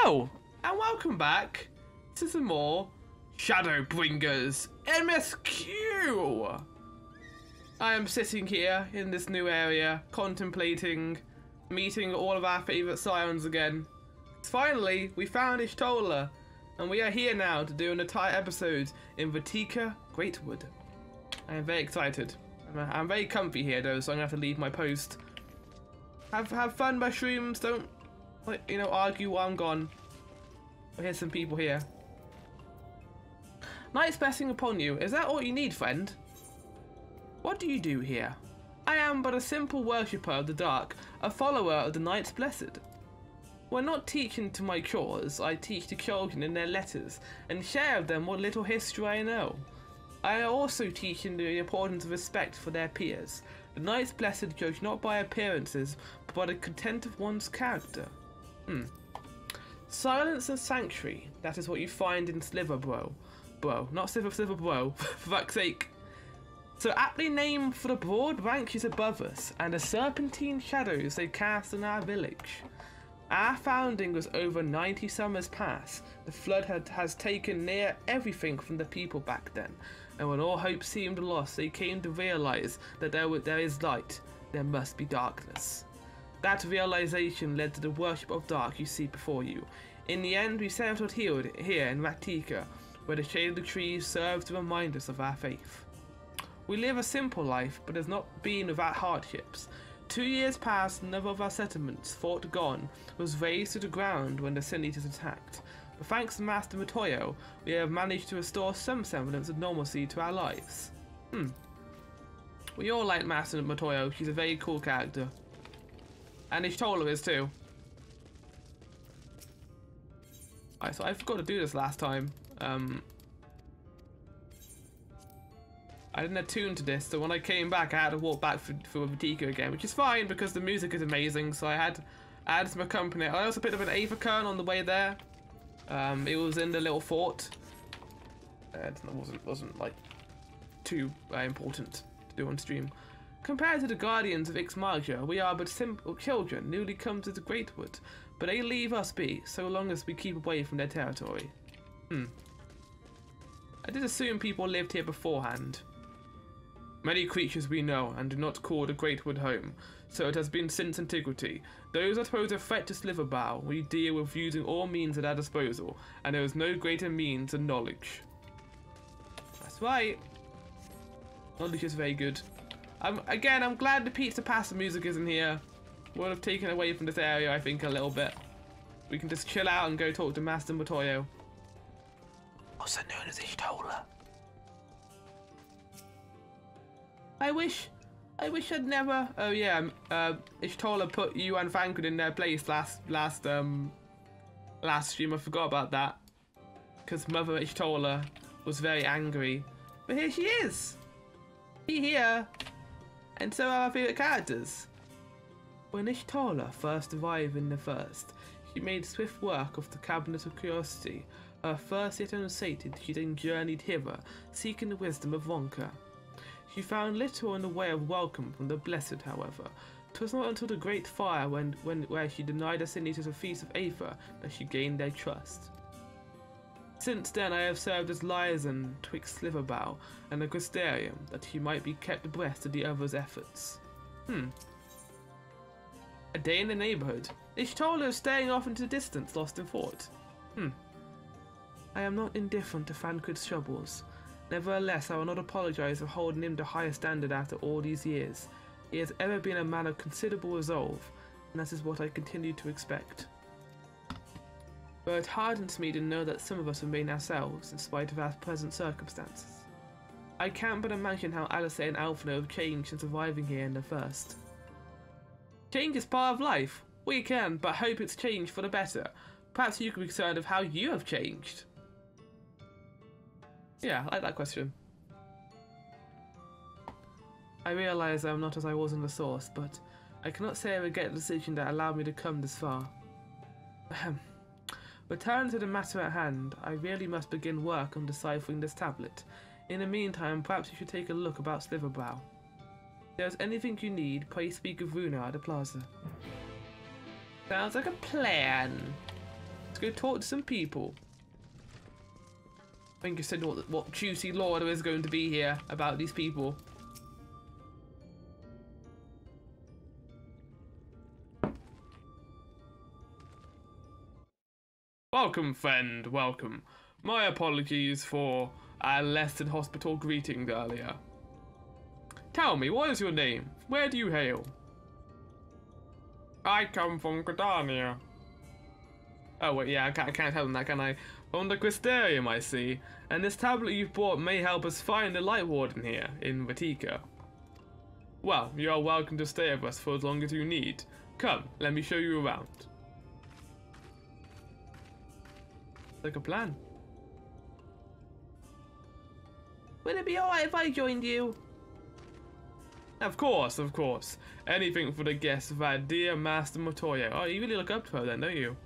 Hello, and welcome back to some more Shadowbringers MSQ. I am sitting here in this new area, contemplating meeting all of our favourite scions again. Finally, we found Ishtola, and we are here now to do an entire episode in Vatika, Greatwood. I am very excited. I'm very comfy here though, so I'm gonna have to leave my post. Have fun, mushrooms. Don't, argue while I'm gone. Oh, here's some people here. Night's blessing upon you. Is that all you need, friend? What do you do here? I am but a simple worshipper of the dark, a follower of the Night's Blessed. When not teaching to my chores, I teach the children in their letters, and share with them what little history I know. I also teach them the importance of respect for their peers. The Night's Blessed judge not by appearances, but by the content of one's character. Silence and sanctuary, that is what you find in Sliverbro. Not Sliverbro, for fuck's sake. So aptly named for the broad branches above us, and the serpentine shadows they cast on our village. Our founding was over 90 summers past. The flood has taken near everything from the people back then, and when all hope seemed lost, they came to realize that there is light, there must be darkness. That realization led to the worship of dark you see before you. In the end, we settled here in Vatika, where the shade of the trees serves to remind us of our faith. We live a simple life, but has not been without hardships. 2 years past, another of our settlements, Fort Gone, was razed to the ground when the Sin Eaters attacked. But thanks to Master Matoyo, we have managed to restore some semblance of normalcy to our lives. We all like Master Matoyo. She's a very cool character. And Ishtola is too. Alright, so I forgot to do this last time. I didn't attune to this, so when I came back, I had to walk back for Vatika again, which is fine because the music is amazing. So I had some accompaniment. I also picked up an Avacon on the way there. It was in the little fort. It wasn't like too important to do on stream. Compared to the guardians of Ixmarja, we are but simple children newly come to the Greatwood, but they leave us be so long as we keep away from their territory. I did assume people lived here beforehand. Many creatures we know and do not call the Greatwood home, so it has been since antiquity. Those that pose a threat to Sliverbow, we deal with using all means at our disposal, and there is no greater means than knowledge. That's right. Knowledge is very good. Again, I'm glad the Pizza Pasta music isn't here. Would have taken away from this area, I think, a little bit. We can just chill out and go talk to Master Matoyo. Also known as Ishtola. I wish I'd never. Oh yeah, Ishtola put you and Thancred in their place last stream. I forgot about that because Mother Ishtola was very angry, but here she is. Here, and so are our favourite characters. When Ishtola first arrived in the First, she made swift work of the Cabinet of Curiosity. Her first yet unsated, she then journeyed hither, seeking the wisdom of Wonka. She found little in the way of welcome from the Blessed, however. 'Twas not until the Great Fire where she denied the Sin Eaters a feast of Aether that she gained their trust. Since then I have served as liaison twixt Sliverbow and the Crystarium, that she might be kept abreast of the others' efforts. A day in the neighbourhood. Ishtola is staying off into the distance, lost in thought. I am not indifferent to Thancred's troubles. Nevertheless, I will not apologise for holding him to higher standard after all these years. He has ever been a man of considerable resolve, and that is what I continue to expect. But it hardens me to know that some of us remain ourselves, in spite of our present circumstances. I can't but imagine how Alistair and Alphino have changed since arriving here in the First. Change is part of life. We can, but hope it's changed for the better. Perhaps you could be concerned of how you have changed. Yeah, I like that question. I realise I am not as I was in the source, but I cannot say I regret the decision that allowed me to come this far. Return to the matter at hand. I really must begin work on deciphering this tablet. In the meantime, perhaps you should take a look about Sliverbow. If there's anything you need, pray speak of Runa at the plaza. Sounds like a plan. Let's go talk to some people. I think you said what juicy lore there is going to be here about these people. Welcome, friend, welcome. My apologies for our less than hospitable greetings earlier. Tell me, what is your name? Where do you hail? I come from Gridania. Oh wait, yeah, I can't tell them that, can I? From the Crystarium, I see. And this tablet you've brought may help us find the Light Warden here, in Vatika. Well, you are welcome to stay with us for as long as you need. Come, let me show you around. Like a plan. Would it be alright if I joined you? Of course, of course. Anything for the guests of our dear Master Motoya. Oh, you really look up to her then, don't you?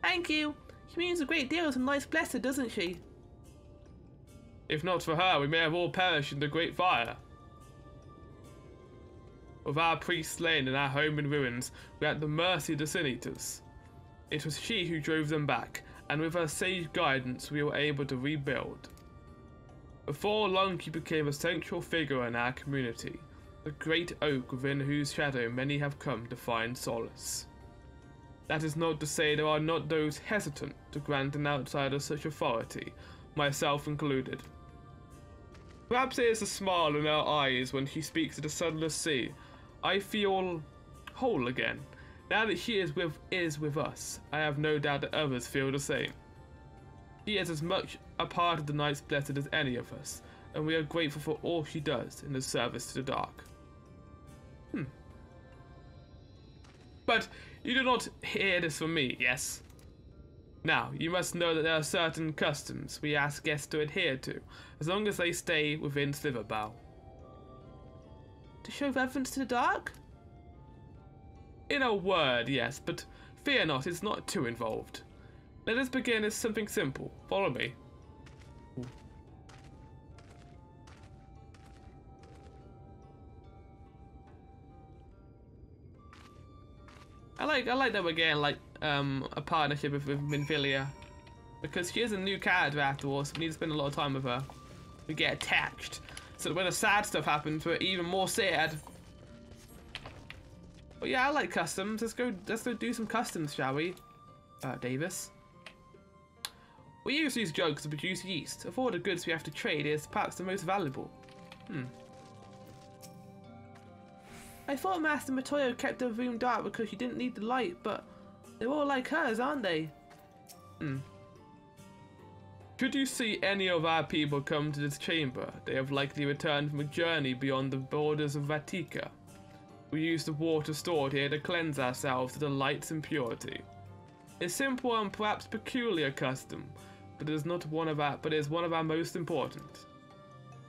Thank you. She means a great deal to Nice Blessed, doesn't she? If not for her, we may have all perished in the Great Fire. With our priests slain and our home in ruins, we are at the mercy of the Sin Eaters. It was she who drove them back, and with her sage guidance we were able to rebuild. Before long she became a central figure in our community, the great oak within whose shadow many have come to find solace. That is not to say there are not those hesitant to grant an outsider such authority, myself included. Perhaps it is a smile in her eyes when she speaks of the sunless sea. I feel whole again. Now that she is with us, I have no doubt that others feel the same. She is as much a part of the Night's Blessed as any of us, and we are grateful for all she does in the service to the dark. But you do not hear this from me, yes? Now, you must know that there are certain customs we ask guests to adhere to, as long as they stay within Sliverbow. To show reverence to the dark? In a word, yes, but fear not, it's not too involved. Let us begin as something simple. Follow me. Ooh. I like that we're getting like a partnership with Minfilia, because she is a new character after all, so we need to spend a lot of time with her. We get attached, so that when the sad stuff happens, we're even more sad. But yeah, I like customs. Let's go do some customs, shall we? Davis. We use these jugs to produce yeast. Of all the goods we have to trade, it is perhaps the most valuable. I thought Master Motoya kept her room dark because she didn't need the light, but they're all like hers, aren't they? Should you see any of our people come to this chamber, they have likely returned from a journey beyond the borders of Vatika. We use the water stored here to cleanse ourselves of the light's impurity. A simple and perhaps peculiar custom, but it is one of our most important.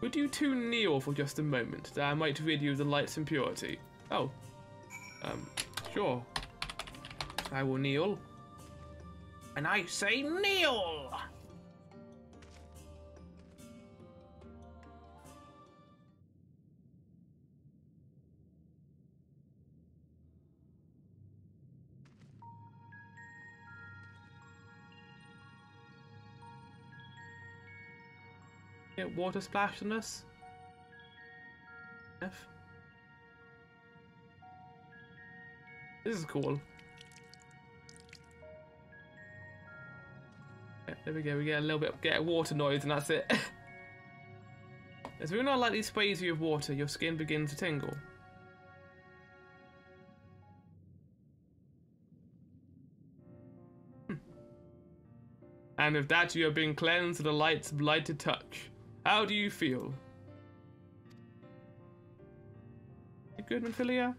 Would you two kneel for just a moment, that I might rid you of the light's impurity? Oh. Sure. I will kneel. And I say kneel! Get water splashed on us. F. This is cool. Yeah, there we go. We get a little bit, get a water noise, and that's it. As we not lightly sprays you with water, your skin begins to tingle. And with that, you have been cleansed of the light's blighted touch. How do you feel? You good, Minfilia?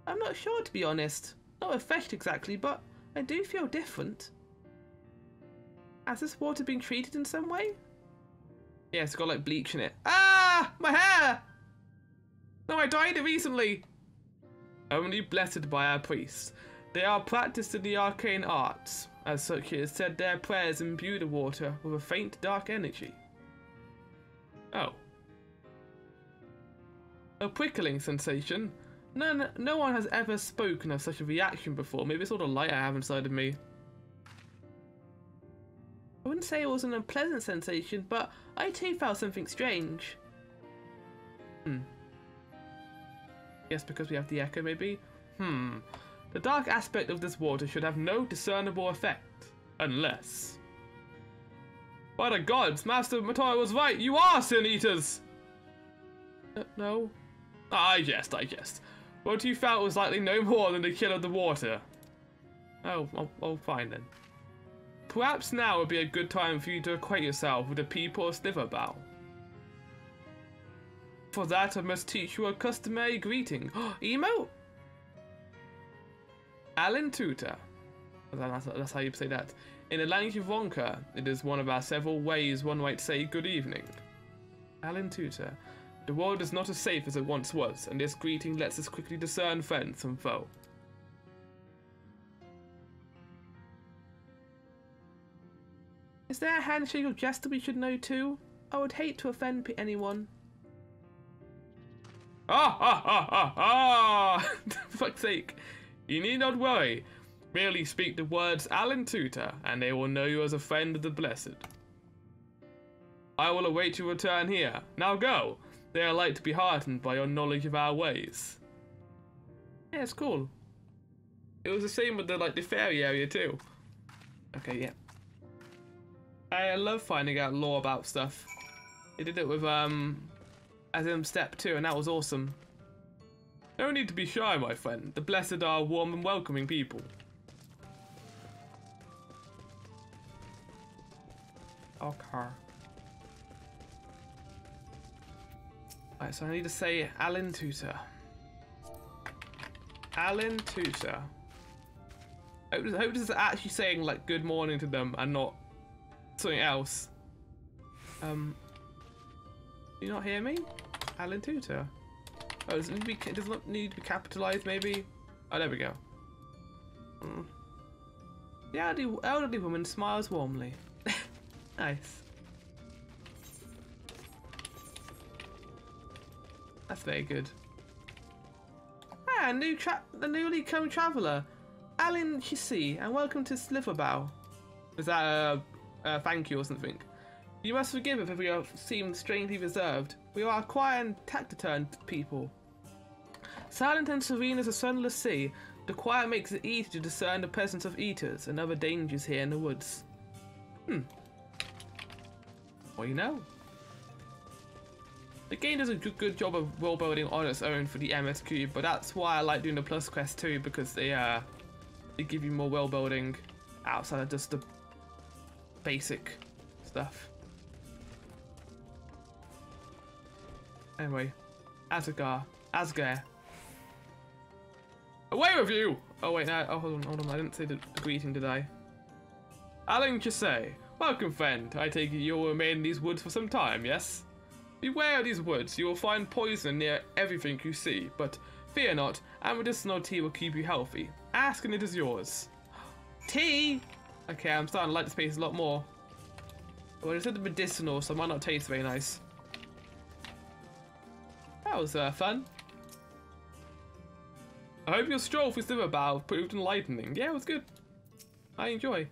I'm not sure, to be honest. Not refreshed exactly, but I do feel different. Has this water been treated in some way? Yeah, it's got like bleach in it. Ah! My hair! No, I dyed it recently! Only blessed by our priests. They are practiced in the arcane arts. As such, it is said their prayers imbue the water with a faint dark energy. Oh. A prickling sensation? No one has ever spoken of such a reaction before. Maybe it's all the light I have inside of me. wouldn't say it was an unpleasant sensation, but I too felt something strange. Yes, because we have the echo, maybe? The dark aspect of this water should have no discernible effect. Unless... By the gods, Master Matoya was right! You are Sin Eaters! No. I jest. What you felt was likely no more than the chill of the water. Oh, fine then. Perhaps now would be a good time for you to acquaint yourself with the people of Sliverbow. For that, I must teach you a customary greeting. Emote? Alan Tutor. That's how you say that. In the language of Wonka, it is one of our several ways one might say good evening. Alan Tutor. The world is not as safe as it once was, and this greeting lets us quickly discern friend from foe. Is there a handshake or gesture we should know too? I would hate to offend anyone. For fuck's sake. You need not worry. Merely speak the words Alan Tutor, and they will know you as a friend of the blessed. I will await your return here. Now go. They are like to be heartened by your knowledge of our ways. Yeah, it's cool. It was the same with the fairy area too. Okay, yeah. I love finding out lore about stuff. They did it with as in step 2, and that was awesome. No need to be shy, my friend. The blessed are warm and welcoming people. Okay. Alright, so I need to say Alan Tutor. Alan Tutor. I hope this is actually saying like good morning to them and not something else. Do you not hear me? Alan Tutor. Oh, does it not need to be capitalized maybe? Oh, there we go. The elderly woman smiles warmly. Nice. That's very good. Ah, the newly come traveller, Alan Chissy, and welcome to Sliverbow. Is that a thank you or something? You must forgive us if we have seemed strangely reserved. We are quiet and taciturn people. Silent and serene as a sunless sea, the quiet makes it easy to discern the presence of eaters and other dangers here in the woods. Well, you know. The game does a good job of world building on its own for the MSQ, but that's why I like doing the Plus Quest too, because they give you more world building outside of just the basic stuff. Anyway, Asgard. Away with you! Oh wait, no, hold on, I didn't say the greeting, did I? Alan Chisay, welcome friend. I take it you'll remain in these woods for some time, yes? Beware of these woods, you will find poison near everything you see, but fear not, our medicinal tea will keep you healthy. Ask and it is yours. Tea? Okay, I'm starting to like this place a lot more. Well, it said medicinal, so it might not taste very nice. That was fun. I hope your stroll through Sliverbow proved enlightening. Yeah, it was good. I enjoy.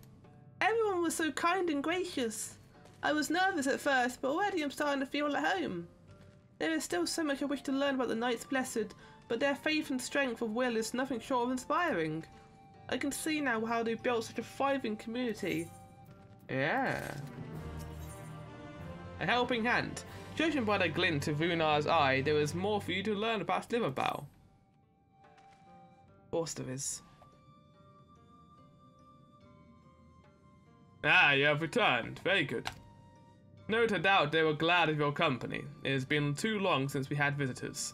Everyone was so kind and gracious. I was nervous at first, but already I'm starting to feel at home. There is still so much I wish to learn about the Knights Blessed, but their faith and strength of will is nothing short of inspiring. I can see now how they built such a thriving community. Yeah. A helping hand. Judging by the glint of Runar's eye, there is more for you to learn about Sliverbow. Of course there is. Ah, you have returned. Very good. No doubt they were glad of your company. It has been too long since we had visitors.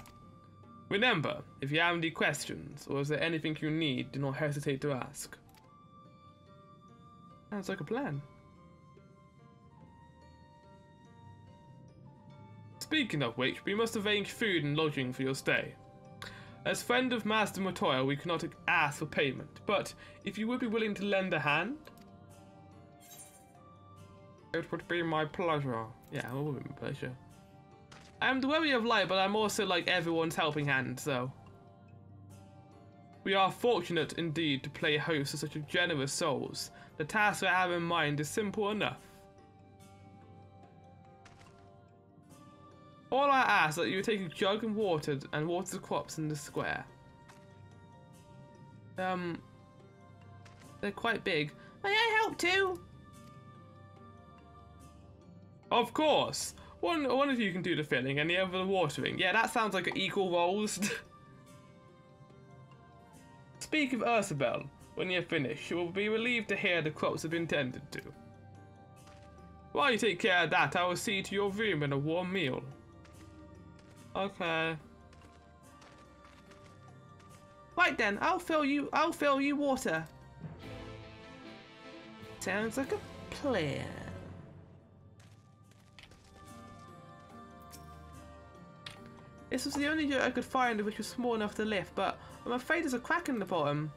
Remember, if you have any questions, or is there anything you need, do not hesitate to ask. Sounds like a plan. Speaking of which, we must arrange food and lodging for your stay. As friend of Master Matoya, we cannot ask for payment, but if you would be willing to lend a hand, it would be my pleasure. Yeah, it would be my pleasure. I'm the worry of light, but I'm also like everyone's helping hand, so. We are fortunate indeed to play host to such generous souls. The task I have in mind is simple enough. All I ask is that you take a jug and water the crops in the square. They're quite big. May I help too? Of course. One of you can do the filling and the other the watering. Yeah, that sounds like equal roles. Speak of Ursabel. When you're finished, you will be relieved to hear the crops have been tended to. While you take care of that, I will see to your room and a warm meal. Okay. Right then, I'll fill you water. Sounds like a plan. This was the only jug I could find which was small enough to lift, but I'm afraid there's a crack in the bottom.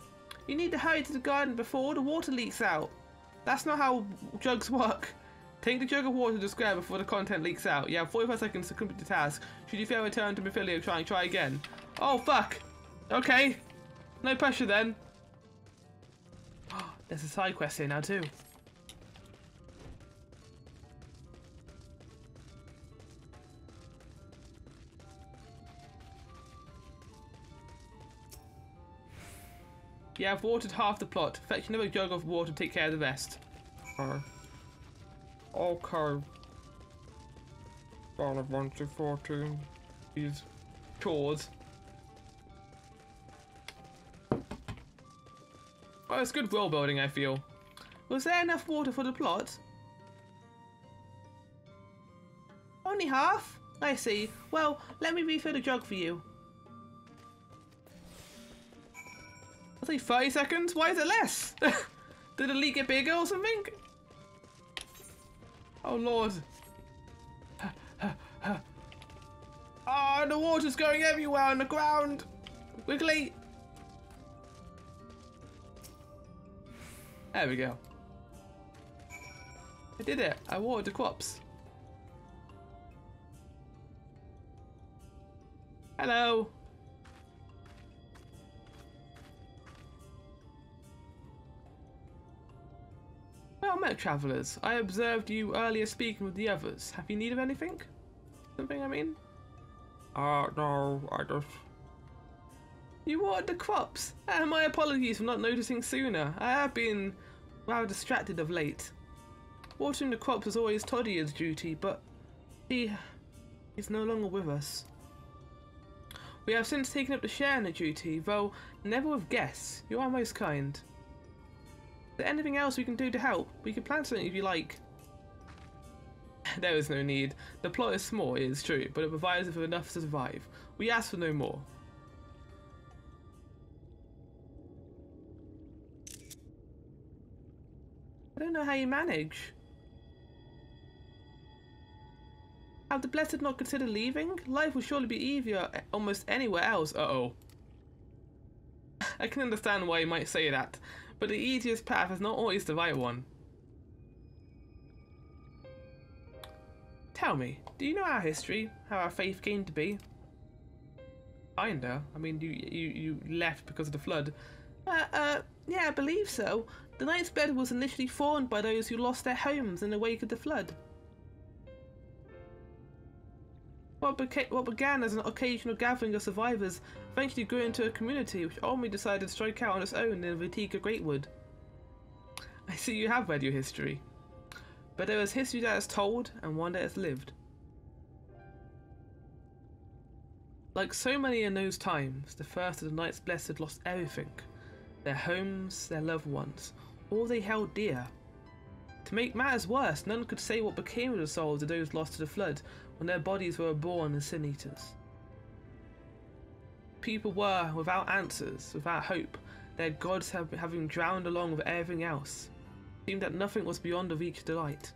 You need to hurry to the garden before the water leaks out. That's not how jugs work. Take the jug of water to the square before the content leaks out. You have 45 seconds to complete the task. Should you fail, return to Mephilia and try again. Oh, fuck. Okay. No pressure then. There's a side quest here now too. Yeah, I've watered half the plot. Fetch another jug of water to take care of the rest. Okay. Down of 1 to 14. These chores. Oh, it's good world building, I feel. Was there enough water for the plot? Only half? I see. Well, let me refill the jug for you. I'll say 30 seconds? Why is it less? Did the leak get bigger or something? Oh lord. Oh, the water's going everywhere on the ground. Quickly. There we go. I did it. I watered the crops. Hello. Well met, travellers. I observed you earlier speaking with the others. Have you need of anything? Something, I mean? No, I just... You watered the crops? My apologies for not noticing sooner. I have been rather distracted of late. Watering the crops was always Toddy's duty, but he's no longer with us. We have since taken up the share in the duty, though never with guests. You are most kind. Is there anything else we can do to help? We can plan something if you like. There is no need. The plot is small, it is true, but it provides us with enough to survive. We ask for no more. I don't know how you manage. Have the Blessed not considered leaving? Life will surely be easier almost anywhere else. Uh-oh. I can understand why you might say that, but the easiest path is not always the right one. Tell me, do you know our history? How our faith came to be? Kinda. I mean, you left because of the flood. Yeah, I believe so. The Knight's Bed was initially formed by those who lost their homes in the wake of the flood. What began as an occasional gathering of survivors eventually grew into a community which ultimately decided to strike out on its own in the Vitica Greatwood. I see you have read your history. But there is history that is told and one that is lived. Like so many in those times, the first of the Knights Blessed lost everything. Their homes, their loved ones, all they held dear. To make matters worse, none could say what became of the souls of those lost to the flood when their bodies were reborn as sin eaters. People were without answers, without hope, their gods having drowned along with everything else. It seemed that nothing was beyond the reach of the light.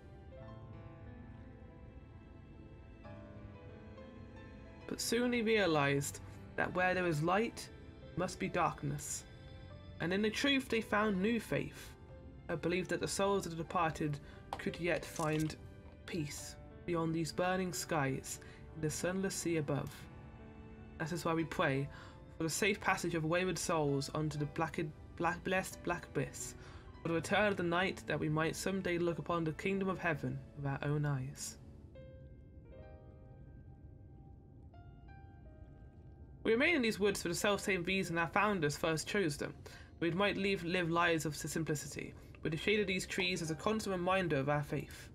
But soon they realized that where there is light, must be darkness. And in the truth they found new faith, a belief that the souls of the departed could yet find peace beyond these burning skies in the sunless sea above. That is why we pray for the safe passage of wayward souls onto the blessed black abyss, for the return of the night, that we might someday look upon the kingdom of heaven with our own eyes. We remain in these woods for the self-same reason our founders first chose them. We might live lives of simplicity, with the shade of these trees as a constant reminder of our faith.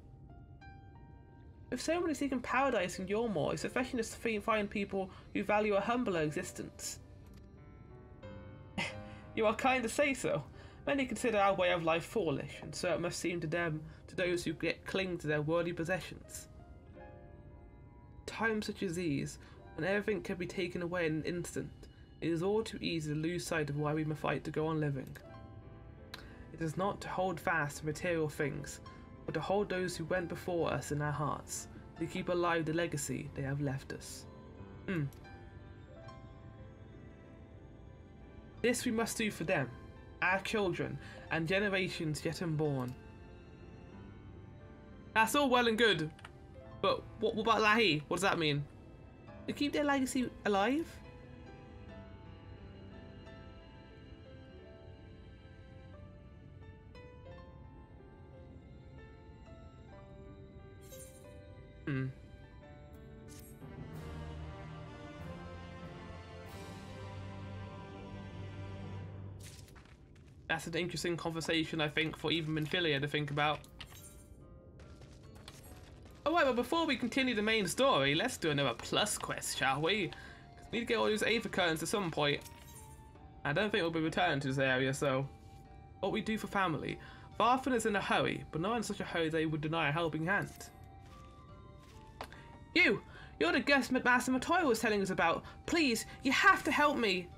With so many seeking paradise in Yormore, it's refreshing to find people who value a humbler existence. You are kind to say so. Many consider our way of life foolish, and so it must seem to those who cling to their worldly possessions. Times such as these, when everything can be taken away in an instant, it is all too easy to lose sight of why we must fight to go on living. It is not to hold fast to material things, but to hold those who went before us in our hearts, to keep alive the legacy they have left us. This we must do for them, our children, and generations yet unborn. That's all well and good, but what about LAHEE? What does that mean? To keep their legacy alive? That's an interesting conversation, I think, for even Minfilia to think about. Alright, well, before we continue the main story, let's do another plus quest, shall we? 'Cause we need to get all those Aether curtains at some point. I don't think we'll be returning to this area, so... What we do for family. Varthan is in a hurry, but not in such a hurry they would deny a helping hand. You're the guest Master Matoya was telling us about. Please, you have to help me.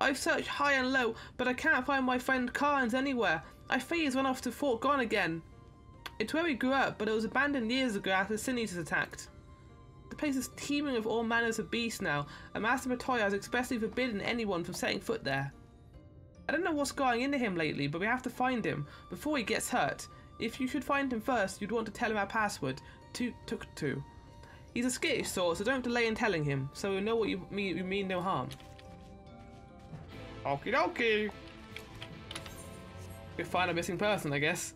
I've searched high and low, but I can't find my friend Karns anywhere. I fear he's run off to Fort Gone again. It's where we grew up, but it was abandoned years ago after the Sin Eaters attacked. The place is teeming with all manners of beasts now, and Master Matoya has expressly forbidden anyone from setting foot there. I don't know what's going into him lately, but we have to find him before he gets hurt. If you should find him first, you'd want to tell him our password, Tuk. He's a skittish sort, so don't delay in telling him, so we'll know what you mean no harm. Okie dokie. We'll find a missing person, I guess.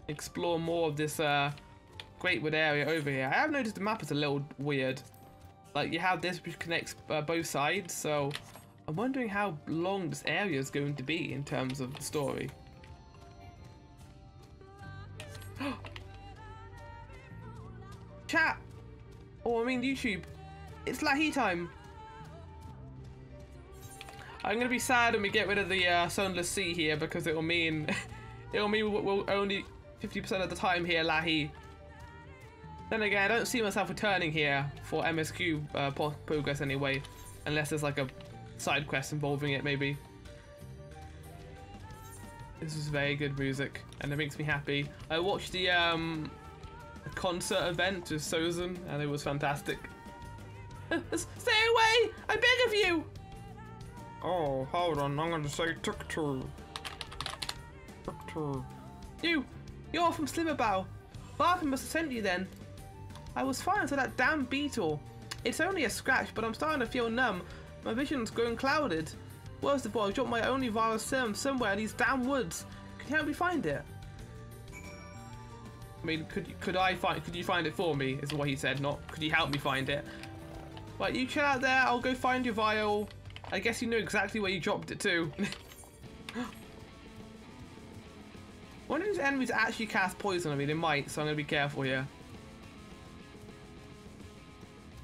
Explore more of this Greatwood area over here. I have noticed the map is a little weird. Like, you have this which connects both sides, so I'm wondering how long this area is going to be in terms of the story. Chat! Or I mean YouTube. It's LAHEE time. I'm gonna be sad when we get rid of the Sunless Sea here because it'll mean we'll only 50% of the time here LAHEE. Then again, I don't see myself returning here for MSQ progress anyway, unless there's like a side quest involving it maybe. This is very good music and it makes me happy. I watched the concert event with Sozin and it was fantastic. Stay away! I beg of you! Oh, hold on, I'm gonna say tuk-tuk. You're from Sliverbow. Varthan must have sent you then. I was fine until that damn beetle. It's only a scratch, but I'm starting to feel numb. My vision's going clouded. Worst of all, I dropped my only viral serum somewhere in these damn woods. Can you help me find it? I mean, could you find it for me, is what he said, not could you help me find it. Right, you chill out there, I'll go find your vial. I guess you know exactly where you dropped it to. One of these enemies actually cast poison on me, they might, so I'm gonna be careful here.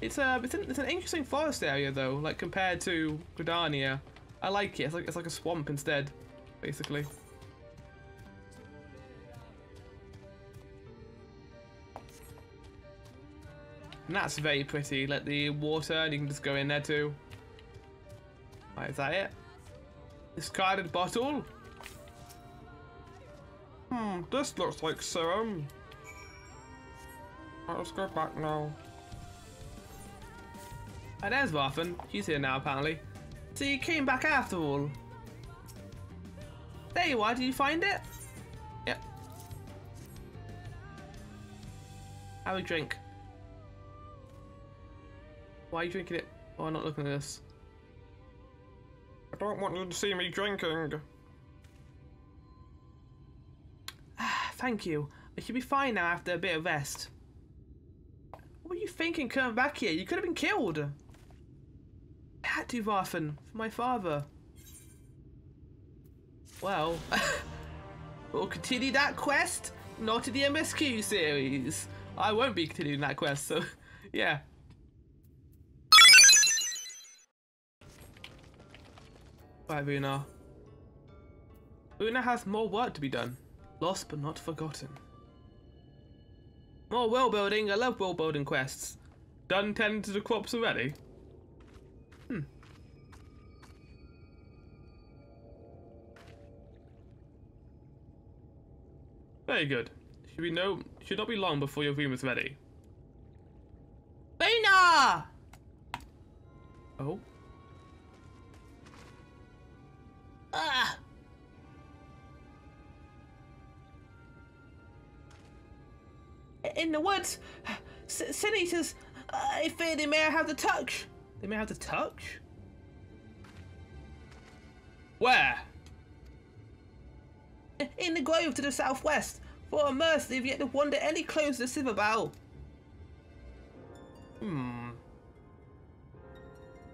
It's an interesting forest area though, like compared to Gridania. I like it, it's like a swamp instead, basically. And that's very pretty, like the water, and you can just go in there too. Right, is that it? Discarded bottle? This looks like serum. Right, let's go back now. And there's Varthan. She's here now, apparently. So you came back after all. There you are, did you find it? Yep. Have a drink. Why are you drinking it? Oh, I'm not looking at this. I don't want you to see me drinking. Thank you. I should be fine now after a bit of rest. What were you thinking coming back here? You could have been killed. had to, Varfen, for my father. Well, we'll continue that quest, not in the MSQ series. I won't be continuing that quest, so yeah. Right, Una. Una has more work to be done. Lost but not forgotten. More world building. I love world building quests. Done tending to the crops already? Very good. Should not be long before your room is ready. Una! Oh. Ah! In the woods, Sin-Eaters, I fear they may have the touch. They may have the touch? Where? In the grove to the southwest. For a mercy, they've yet to wander any close to the Silver Bowl. Well,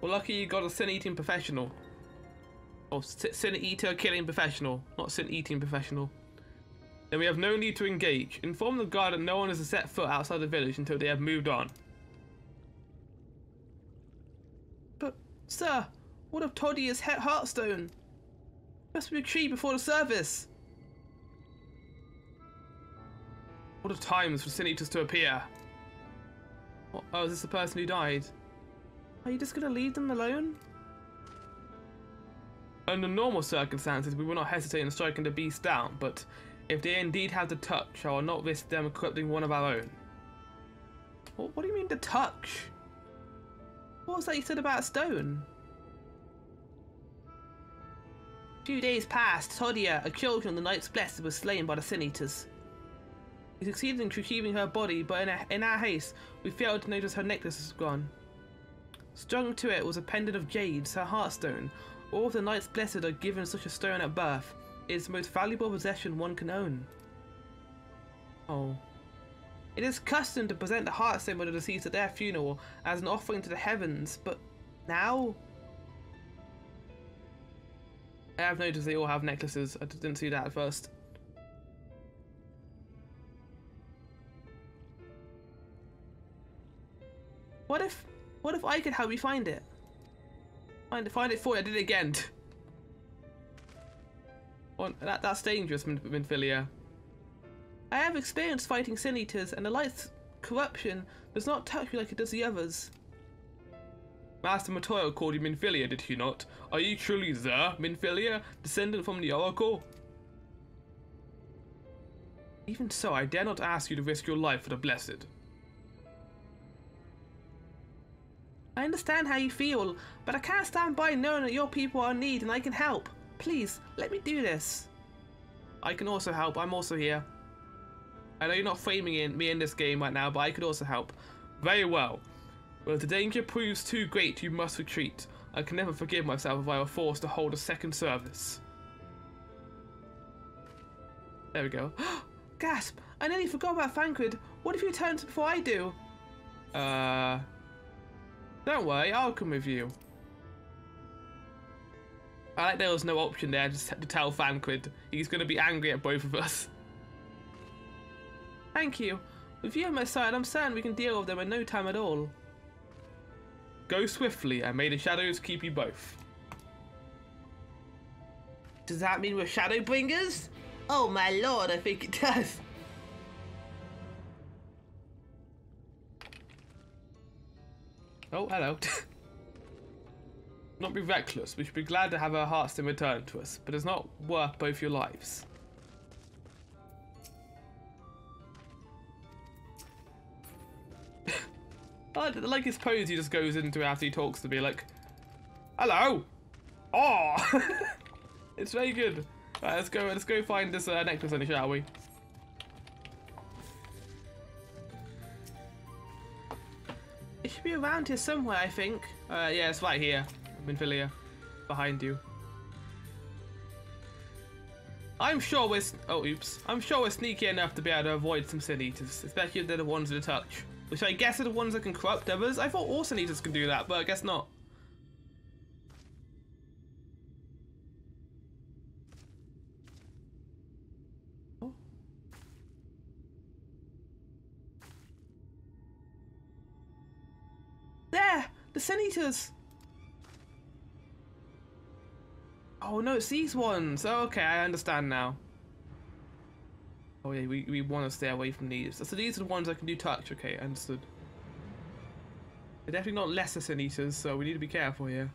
lucky you got a sin-eating professional. Or sin-eater killing professional, not sin-eating professional. Then we have no need to engage. Inform the guard that no one is to set foot outside the village until they have moved on. But, sir, what of Toddy's heartstone? Must be retrieved before the service. What of times for sin-eaters to appear? What, oh, is this the person who died? Are you just gonna leave them alone? Under normal circumstances, we will not hesitate in striking the beast down, but if they indeed have the touch, I will not risk them corrupting one of our own. What do you mean, the touch? What was that you said about a stone? A few days passed. Todia, a children of the Knights Blessed, was slain by the Sin-Eaters. We succeeded in retrieving her body, but in our haste, we failed to notice her necklace was gone. Strung to it was a pendant of jades, her heartstone. All of the Knights Blessed are given such a stone at birth. It is the most valuable possession one can own. Oh. It is custom to present the heartstone of the deceased at their funeral as an offering to the heavens, but now? I have noticed they all have necklaces. I didn't see that at first. What if I could help you find it? Find it for you. I did it again. Well, that's dangerous, Minfilia. I have experience fighting Sin-Eaters, and the light's corruption does not touch me like it does the others. Master Matoyo called you Minfilia, did he not? Are you truly the Minfilia, descendant from the Oracle? Even so, I dare not ask you to risk your life for the Blessed. I understand how you feel, but I can't stand by knowing that your people are in need and I can help. Please, let me do this. I can also help. I'm also here. I know you're not framing me in this game right now, but I could also help. Very well. Well, if the danger proves too great, you must retreat. I can never forgive myself if I were forced to hold a second service. There we go. Gasp! I nearly forgot about Thancred. What if you turn before I do? Don't worry, I'll come with you. I like there was no option there just to tell Thancred. He's going to be angry at both of us. Thank you. With you on my side, I'm certain we can deal with them in no time at all. Go swiftly, and may the shadows keep you both. Does that mean we're Shadowbringers? Oh my lord, I think it does. Oh, hello. Not be reckless. We should be glad to have our heartstone returned to us, but it's not worth both your lives. I like his pose he just goes into after he talks to me, like, hello! Oh! It's very good. Right, let's go find this necklace then, shall we? It should be around here somewhere, I think. Yeah, it's right here. Minfilia. Behind you. I'm sure we're... Oh, oops. I'm sure we're sneaky enough to be able to avoid some Sin-Eaters, especially if they're the ones with a touch. Which I guess are the ones that can corrupt others. I thought all Sin-Eaters can do that, but I guess not. The Sin Eaters! Oh no, it's these ones! Oh, okay, I understand now. Oh yeah, we want to stay away from these. So these are the ones I can do touch. Okay, understood. They're definitely not lesser Sin Eaters, so we need to be careful here.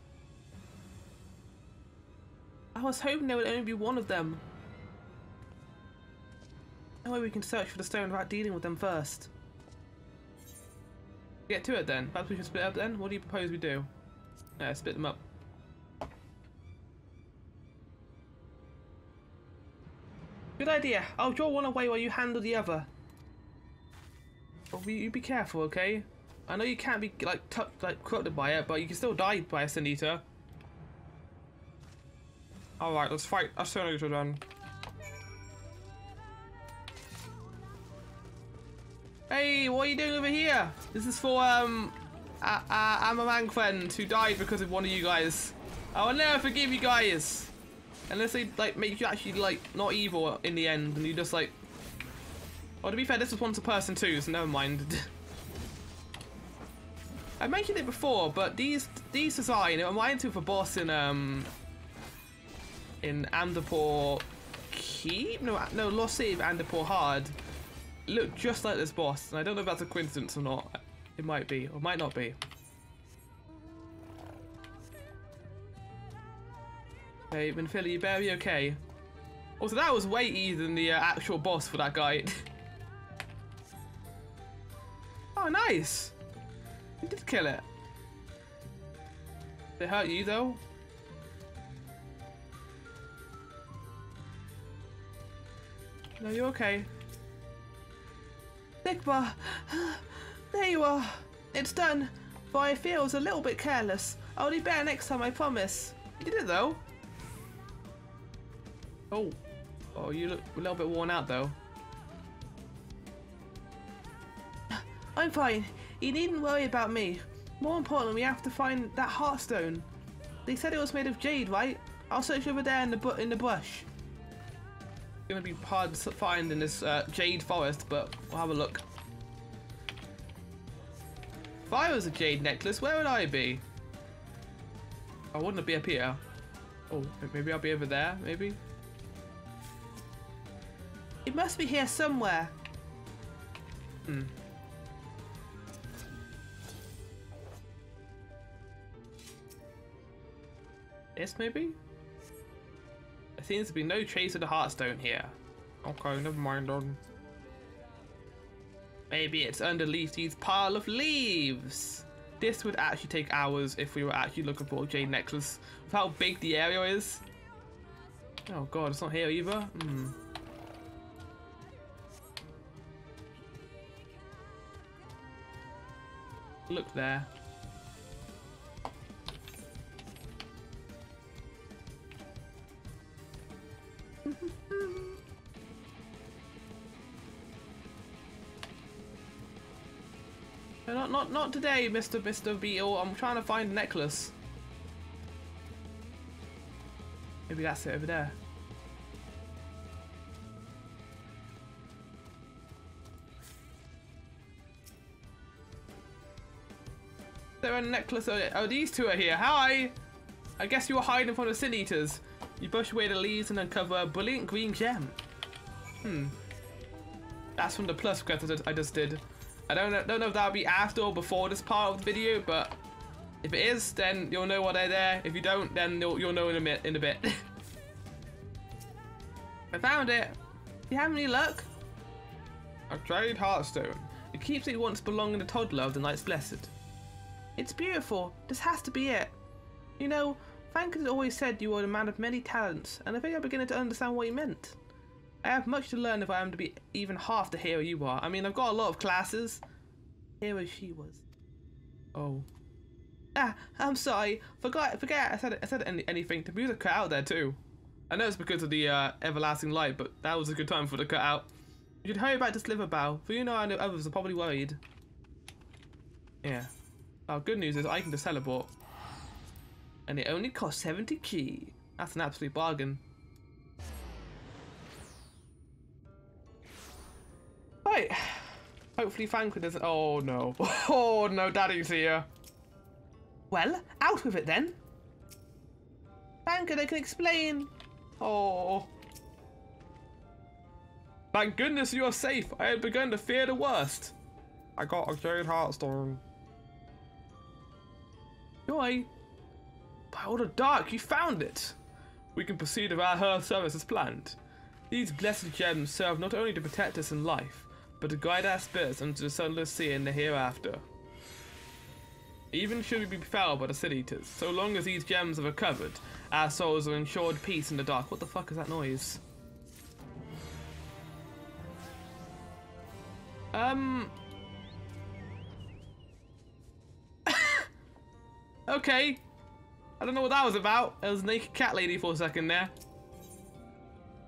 I was hoping there would only be one of them. No way we can search for the stone without dealing with them first. Get to it then. Perhaps we should split up then? What do you propose we do? Yeah, split them up. Good idea. I'll draw one away while you handle the other. But you be careful, okay? I know you can't be like corrupted by it, but you can still die by a Sin Eater. Alright, let's fight a Sin Eater then. Hey, what are you doing over here? This is for I'm a man friend who died because of one of you guys. I will never forgive you guys. Unless they like make you actually like not evil in the end and you just like. Oh, to be fair, this was once a person too, so never mind. I mentioned it before, but these design, it reminds me of a boss in Amdapor Keep? No, Lost City of Amdapor Hard. Look just like this boss, and I don't know if that's a coincidence or not. It might be, or might not be. Hey, Manphilly, you better be okay. Also, that was way easier than the actual boss for that guy. Oh, nice! You did kill it. Did it hurt you, though? No, you're okay. Sigma! There you are! It's done! But I feel I was a little bit careless. I'll do better next time, I promise. You did it, though. Oh. Oh, you look a little bit worn out, though. I'm fine. You needn't worry about me. More importantly, we have to find that Heartstone. They said it was made of jade, right? I'll search over there in the bush. It's gonna be hard to find in this jade forest, but we'll have a look. If I was a jade necklace, where would I be? I wouldn't be up here. Oh, maybe I'll be over there, maybe? It must be here somewhere. Hmm. This maybe? There seems to be no trace of the Heartstone here. Okay, never mind then. Maybe it's underneath these pile of leaves. This would actually take hours if we were actually looking for a jade necklace. With how big the area is. Oh god, it's not here either. Hmm. Look there. Not today, Mr. Beetle. I'm trying to find a necklace. Maybe that's it over there. Is there a necklace? Oh, these two are here. Hi! I guess you were hiding from the Sin Eaters. You brush away the leaves and uncover a brilliant green gem. Hmm. That's from the plus quest I just did. I don't know if that'll be after or before this part of the video, but if it is, then you'll know why they're there. If you don't, then you'll know in a bit. I found it. Do you have any luck? A jade Heartstone. It keeps it once belonging to toddler of the Knights Blessed. It's beautiful. This has to be it. You know, Frank has always said you were a man of many talents, and I think I'm beginning to understand what he meant. I have much to learn if I am to be even half the hero you are. I mean, I've got a lot of classes. Hero she was. Oh. Ah, I'm sorry. Forget I said anything. The music cut out there too. I know it's because of the everlasting light, but that was a good time for the cut out. You should hurry back to Sliverbow, for you know I know others are probably worried. Yeah. Oh, good news is I can just teleport. And it only costs 70 key. That's an absolute bargain. Right. Hopefully Franklin doesn't. Oh no. Oh no, Daddy's here. Well, out with it then. Banker, they can explain. Oh. Thank goodness you are safe. I had begun to fear the worst. I got a jade heartstone. Joy. By all the dark, you found it. We can proceed with our Earth service as planned. These blessed gems serve not only to protect us in life, but to guide our spirits into the sunless sea in the hereafter. Even should we be befell by the City Eaters, so long as these gems are recovered, our souls are ensured peace in the dark. What the fuck is that noise? Okay. I don't know what that was about. There was a naked cat lady for a second there.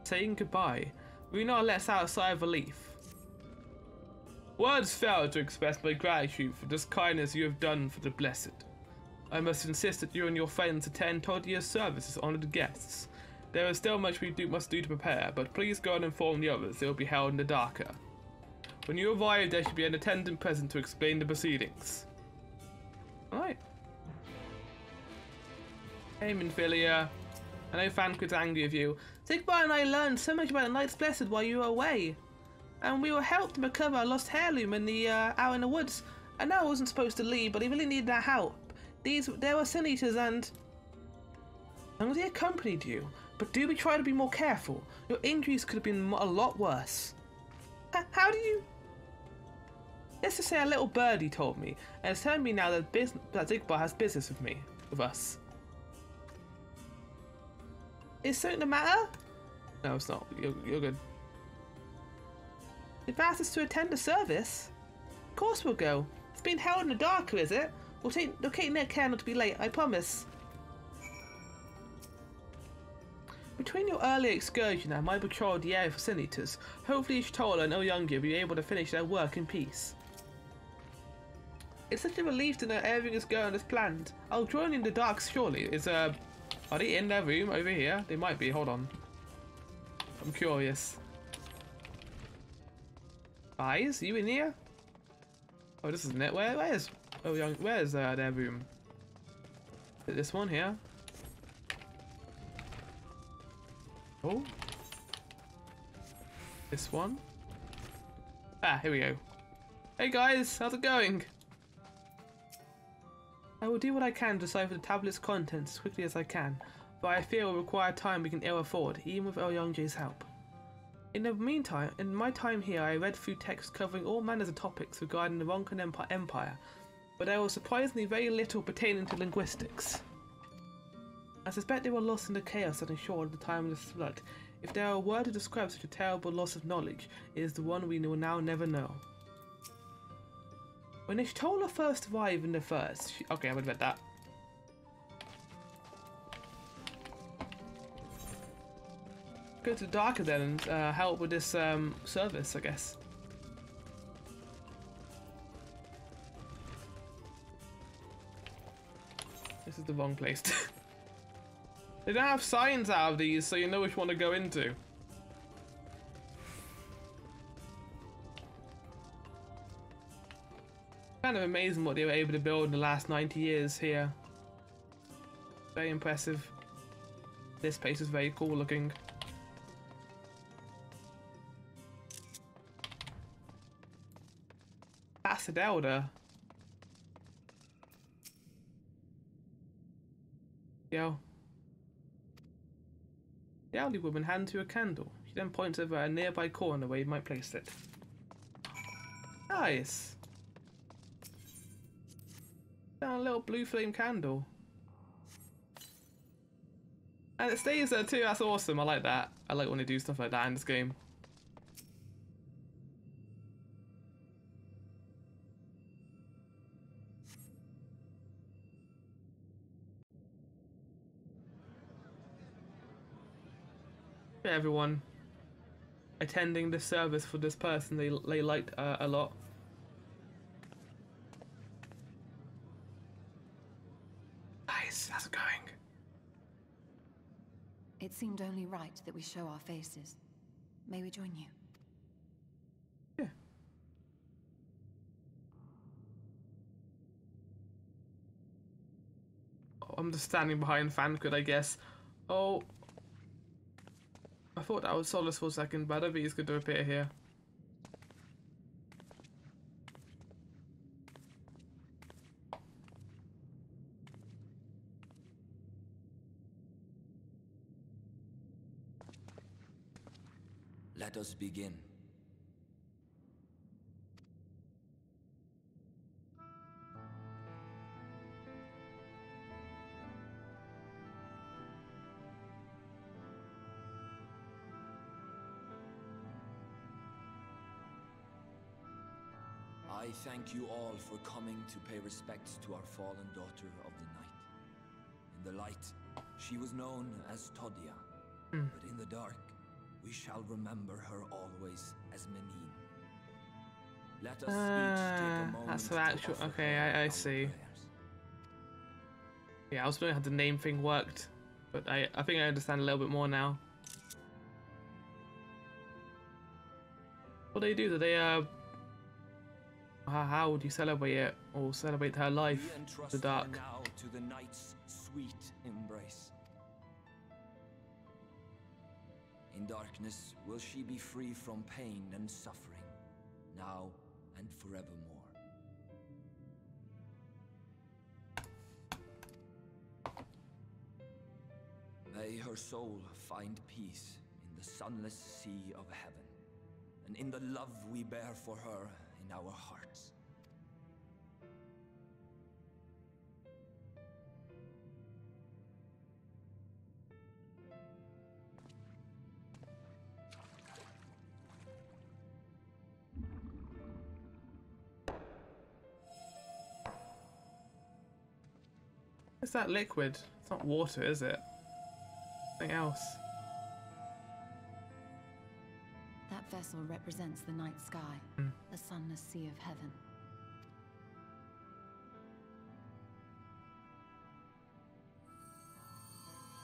Saying goodbye. We now let us outside of LAHEE. Words fail to express my gratitude for this kindness you have done for the blessed. I must insist that you and your friends attend Todia's service as honoured guests. There is still much we must do to prepare, but please go and inform the others. They will be held in the darker. When you arrive, there should be an attendant present to explain the proceedings. Alright. Hey, Minfilia. I know Fancred's angry with you. Sigmar and I learned so much about the Knights Blessed while you were away. And we were helped to recover our lost heirloom in the out in the woods. I know I wasn't supposed to leave, but he really needed our help. There were Sin Eaters and... As long as he accompanied you, but do try to be more careful. Your injuries could have been a lot worse. How do you... Let's just say a little birdie told me, and it's telling me now that Sigmar has business with us. Is something the matter? No, it's not. You're good. You've asked us to attend the service? Of course we'll go. It's been held in the darker, is it? We'll take care not to be late, I promise. Between your earlier excursion and my patrol of the area for Sin Eaters, hopefully Ishtola and Oyangi will be able to finish their work in peace. It's such a relief to know everything is going as planned. I'll join in the dark surely. Are they in their room over here? They might be, hold on. I'm curious. Eyes, you in here? Oh, this isn't it. Where's their room? Is it this one here? Oh. This one? Ah, here we go. Hey guys, how's it going? I will do what I can to decipher the tablet's contents as quickly as I can, but I fear it will require time we can ill afford, even with Oyangi's help. In the meantime, in my time here, I read through texts covering all manners of topics regarding the Ronkan Empire, but there was surprisingly very little pertaining to linguistics. I suspect they were lost in the chaos that ensured at the time of the flood. If there are a word to describe such a terrible loss of knowledge, it is the one we will now never know. When Ishtola first arrived in the first... Okay, I would have read that. Go to the darker then and help with this service, I guess. This is the wrong place. They don't have signs out of these, so you know which one to go into. Kind of amazing what they were able to build in the last 90 years here. Very impressive. This place is very cool looking. Acid Elder. Yo. The elderly woman hands you a candle. She then points over a nearby corner where you might place it. Nice. A little blue flame candle. And it stays there too, that's awesome, I like that. I like when they do stuff like that in this game. For everyone attending this service for this person they liked a lot. How's it going? It seemed only right that we show our faces. May we join you? Yeah. I'm just standing behind Fancred, I guess. Oh. I thought that was Solace for a second, but I don't think he's going to appear here. Let us begin. I thank you all for coming to pay respects to our fallen daughter of the night. In the light, she was known as Todia, but in the dark, we shall remember her always as Menine. Let us each take a moment. That's the actual. Okay, I see. Prayers. Yeah, I was wondering how the name thing worked, but I think I understand a little bit more now. What do they do? Do they how would you celebrate it or celebrate her life? We entrust The dark. her now to the night's sweet embrace. In darkness will she be free from pain and suffering, now and forevermore. May her soul find peace in the sunless sea of heaven, and in the love we bear for her in our hearts. What's that liquid? It's not water, is it? Something else. That vessel represents the night sky, the sunless sea of heaven.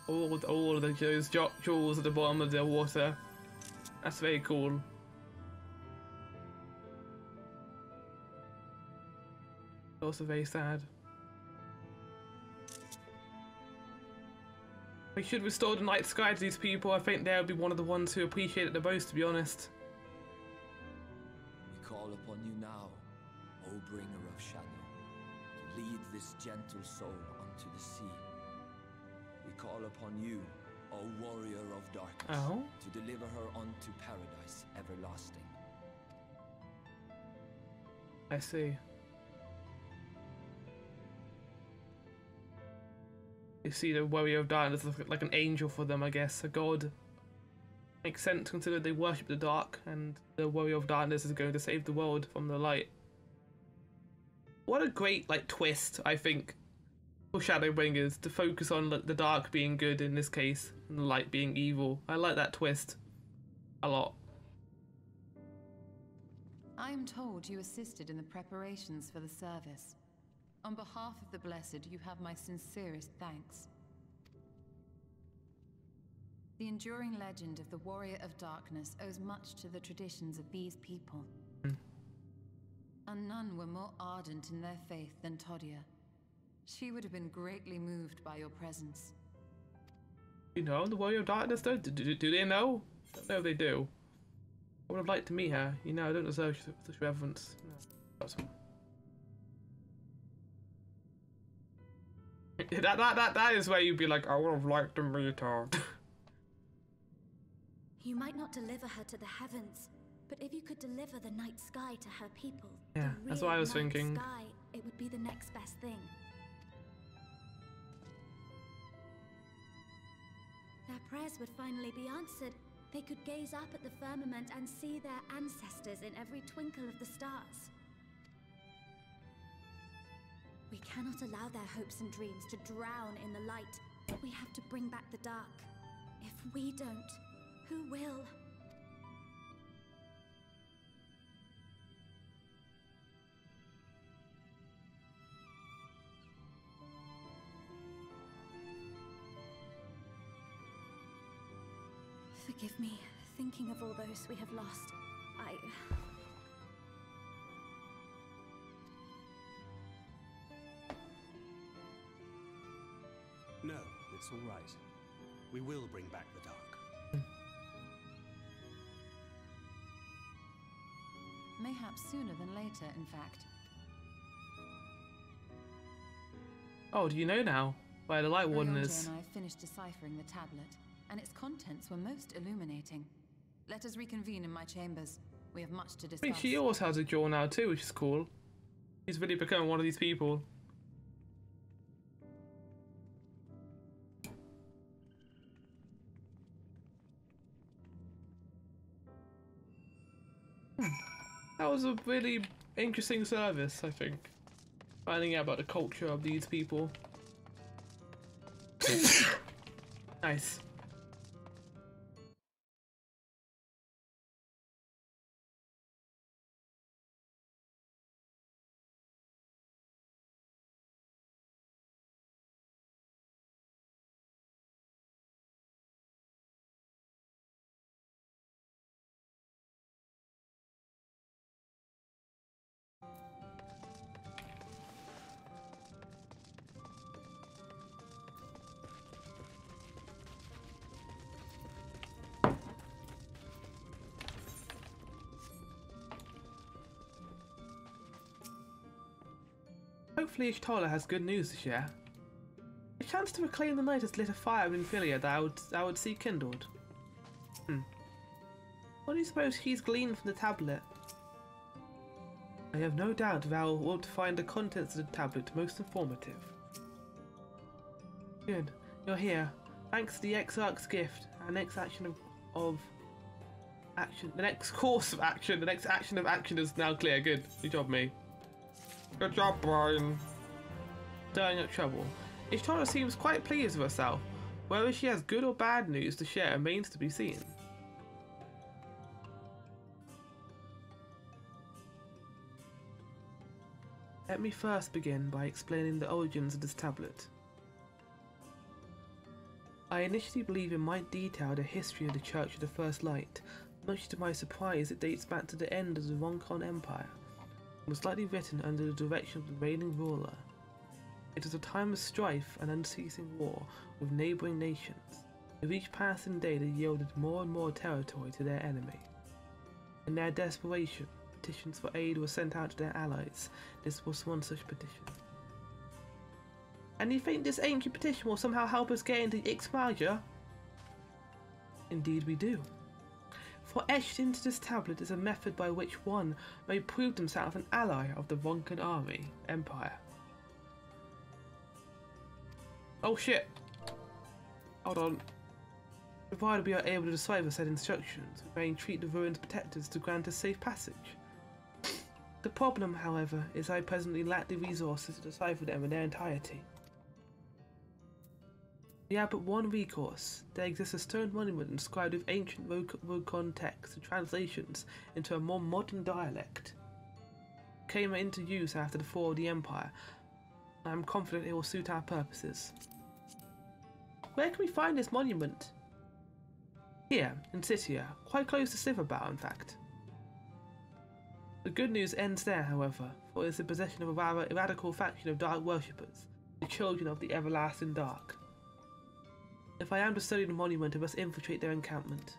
All of those jewels at the bottom of the water. That's very cool. Also very sad. We should restore the night sky to these people. I think they'll be one of the ones who appreciate it the most, to be honest. We call upon you now, O bringer of shadow, to lead this gentle soul unto the sea. We call upon you, O warrior of darkness, to deliver her unto paradise everlasting. I see. You see the warrior of darkness like an angel for them, I guess, a god. Makes sense considering they worship the dark, and the warrior of darkness is going to save the world from the light. What a great twist, I think, for Shadowbringers, to focus on the dark being good in this case, and the light being evil. I like that twist a lot. I am told you assisted in the preparations for the service. On behalf of the Blessed, you have my sincerest thanks. The enduring legend of the Warrior of Darkness owes much to the traditions of these people. And none were more ardent in their faith than Todia. She would have been greatly moved by your presence. You know the Warrior of Darkness though? Do they know? I don't know if they do. I would have liked to meet her. You know, I don't deserve such reverence. No, that's all. That is where you'd be like, I would have liked to meet her. You might not deliver her to the heavens, but if you could deliver the night sky to her people, Yeah, the that's what I real was night thinking. Sky, it would be the next best thing. Their prayers would finally be answered. They could gaze up at the firmament and see their ancestors in every twinkle of the stars. We cannot allow their hopes and dreams to drown in the light. We have to bring back the dark. If we don't, who will? Forgive me, thinking of all those we have lost. It's all right. We will bring back the dark. Mayhaps sooner than later, in fact. Oh, do you know now where the Light Warden Ryonja is? and I finished deciphering the tablet, and its contents were most illuminating. Let us reconvene in my chambers. We have much to I discuss. think she also has a jaw now too, which is cool. She's really becoming one of these people. That was a really interesting service, I think. Finding out about the culture of these people. Nice. Hopefully Ishtola has good news to share. A chance to reclaim the night has lit a fire in Philia that I would see kindled. What do you suppose he's gleaned from the tablet? I have no doubt Val will find the contents of the tablet most informative. Good, you're here. Thanks to the Exarch's gift, our next action the next course of action, the next action of action is now clear. Good job, me. Good job, Brian. Stirring up trouble. Ishtola seems quite pleased with herself. Whether she has good or bad news to share remains to be seen. Let me first begin by explaining the origins of this tablet. I initially believed it might detail the history of the Church of the First Light. Much to my surprise, it dates back to the end of the Roncon Empire. Was likely written under the direction of the reigning ruler. It was a time of strife and unceasing war with neighbouring nations. With each passing day they yielded more and more territory to their enemy. In their desperation, petitions for aid were sent out to their allies. This was one such petition. And you think this ancient petition will somehow help us get into Ixmaja? Indeed we do. For etched into this tablet is a method by which one may prove himself an ally of the Ronkan army empire. Oh shit! Hold on. Provided we are able to decipher said instructions, we may entreat the ruin's protectors to grant us safe passage. The problem, however, is I presently lack the resources to decipher them in their entirety. We have but one recourse. There exists a stone monument inscribed with ancient Roncon texts and translations into a more modern dialect. It came into use after the fall of the Empire. I am confident it will suit our purposes. Where can we find this monument? Here, in Scythia, quite close to Silverbow, in fact. The good news ends there, however, for it is the possession of a rather radical faction of Dark Worshippers, the Children of the Everlasting Dark. If I am to study the monument, I must infiltrate their encampment.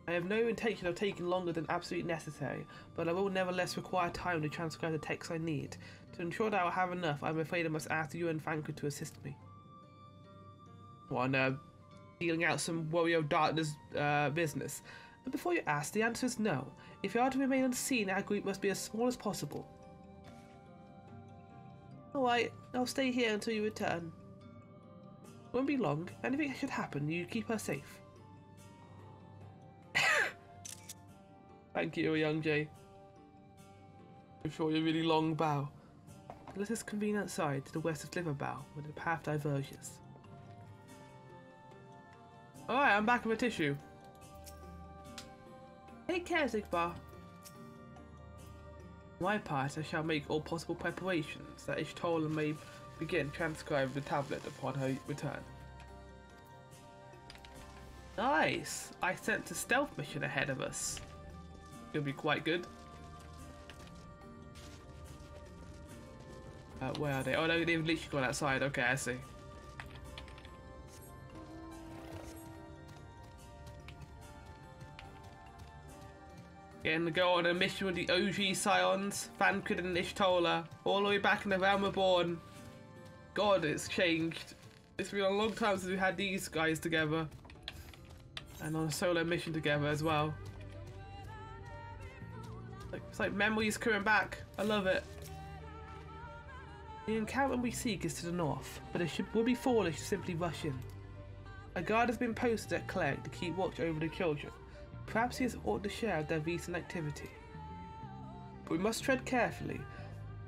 I have no intention of taking longer than absolutely necessary, but I will nevertheless require time to transcribe the text I need. To ensure that I will have enough, I am afraid I must ask you and Thancred to assist me. One, dealing out some Warrior of Darkness business. But before you ask, the answer is no. If you are to remain unseen, our group must be as small as possible. Alright, I'll stay here until you return. Won't be long. If anything should happen, you keep her safe. Thank you, young Jay. For your really long bow. Let us convene outside to the west of Silverbow, where the path diverges. Alright, I'm back with a tissue. Take care, Zigbar. For my part, I shall make all possible preparations that Ishtola may begin transcribing the tablet upon her return. Nice! I sense a stealth mission ahead of us. Gonna be quite good. Where are they? Oh no, they've literally gone outside. Okay, I see. Getting to go on a mission with the OG Scions, Thancred and Ishtola, all the way back in the Realm Reborn. God, it's changed. It's been a long time since we had these guys together. And on a solo mission together as well. It's like memories coming back. I love it. The encampment we seek is to the north, but it would be foolish to simply rush in. A guard has been posted at Clegg to keep watch over the children. Perhaps he has ought to share their recent activity. But we must tread carefully.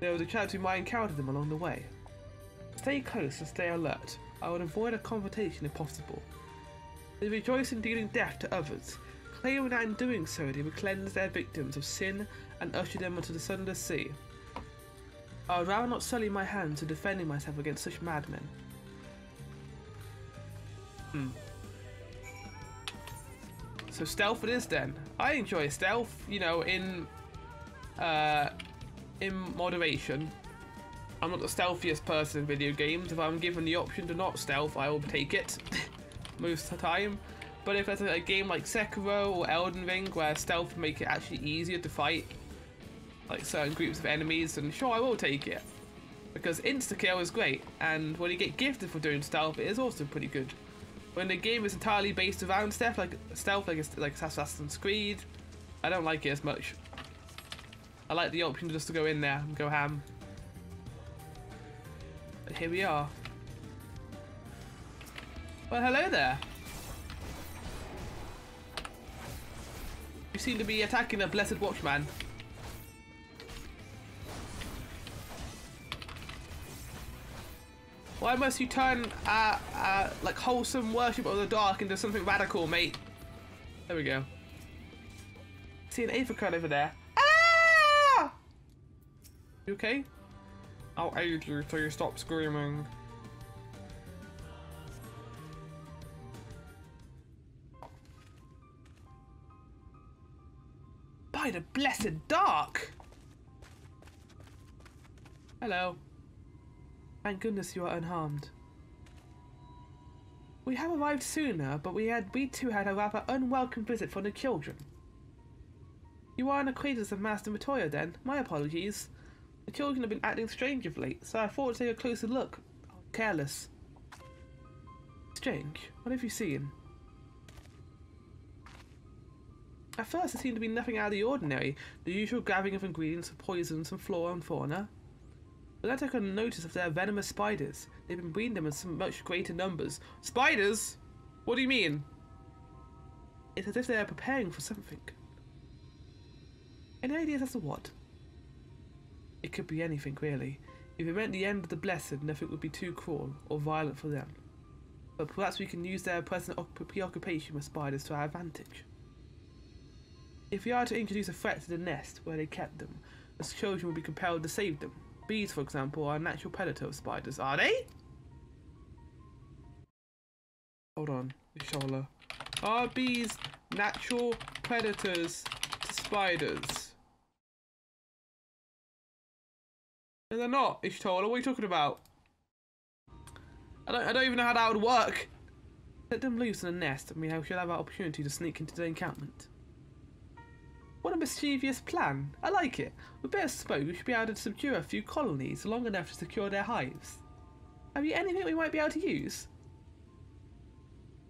There is a chance we might encounter them along the way. Stay close and stay alert. I would avoid a confrontation if possible. They rejoice in dealing death to others, claiming that in doing so they would cleanse their victims of sin and usher them into the sunless sea. I would rather not sully my hands in defending myself against such madmen. So stealth it is then. I enjoy stealth, you know, in moderation. I'm not the stealthiest person in video games. If I'm given the option to not stealth, I will take it most of the time. But if there's a game like Sekiro or Elden Ring where stealth would make it actually easier to fight like certain groups of enemies, then sure, I will take it. Because insta-kill is great, and when you get gifted for doing stealth, it is also pretty good. When the game is entirely based around stealth, like Assassin's Creed, I don't like it as much. I like the option just to go in there and go ham. But here we are. Well, hello there. You seem to be attacking a blessed watchman. Why must you turn like wholesome worship of the dark into something radical, mate? There we go. See an apricot over there. Ah! You okay? I'll aid you till you stop screaming. By the blessed dark! Hello. Thank goodness you are unharmed. We have arrived sooner, but we too had a rather unwelcome visit from the children. You are an acquaintance of Master Matoya then? My apologies. The children have been acting strange of late, so I thought to take a closer look. Oh, careless. Strange. What have you seen? At first there seemed to be nothing out of the ordinary, the usual gathering of ingredients of poisons from flora and fauna. But I took a notice of their venomous spiders. They've been breeding them in some much greater numbers. Spiders? What do you mean? It's as if they are preparing for something. Any ideas as to what? It could be anything, really. If it meant the end of the blessed, nothing would be too cruel or violent for them. But perhaps we can use their present preoccupation with spiders to our advantage. If we are to introduce a threat to the nest where they kept them, the children will be compelled to save them. Bees, for example, are a natural predator of spiders, are they? Hold on, Ishola. Are bees natural predators to spiders? No, they're not, Ishtola. What are you talking about? I don't even know how that would work. Let them loose in a nest, and we should have our opportunity to sneak into the encampment. What a mischievous plan. I like it. With a bit of smoke, we should be able to subdue a few colonies long enough to secure their hives. Have you anything we might be able to use?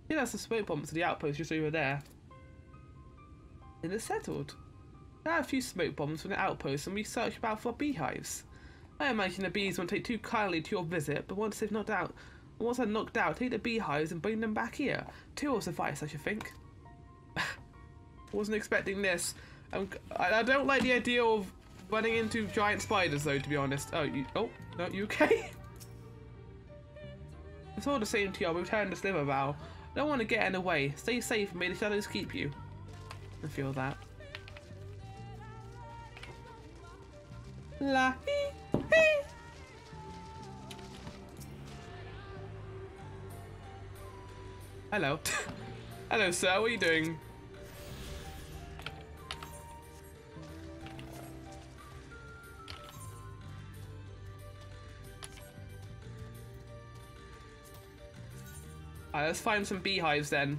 Yeah, that's the smoke bombs to the outpost just over there. Then it's settled. There are a few smoke bombs from the outpost, and we search about for beehives. I imagine the bees won't take too kindly to your visit, but once they're knocked out, take the beehives and bring them back here. 2 will suffice, I should think. Wasn't expecting this. I don't like the idea of running into giant spiders, though, to be honest. Oh, no, you okay? It's all the same to you. I'll return to Sliverbow. I don't want to get in the way. Stay safe and may the shadows keep you. I feel that. LAHEE. Hello. Hello, sir. What are you doing? Alright, let's find some beehives then.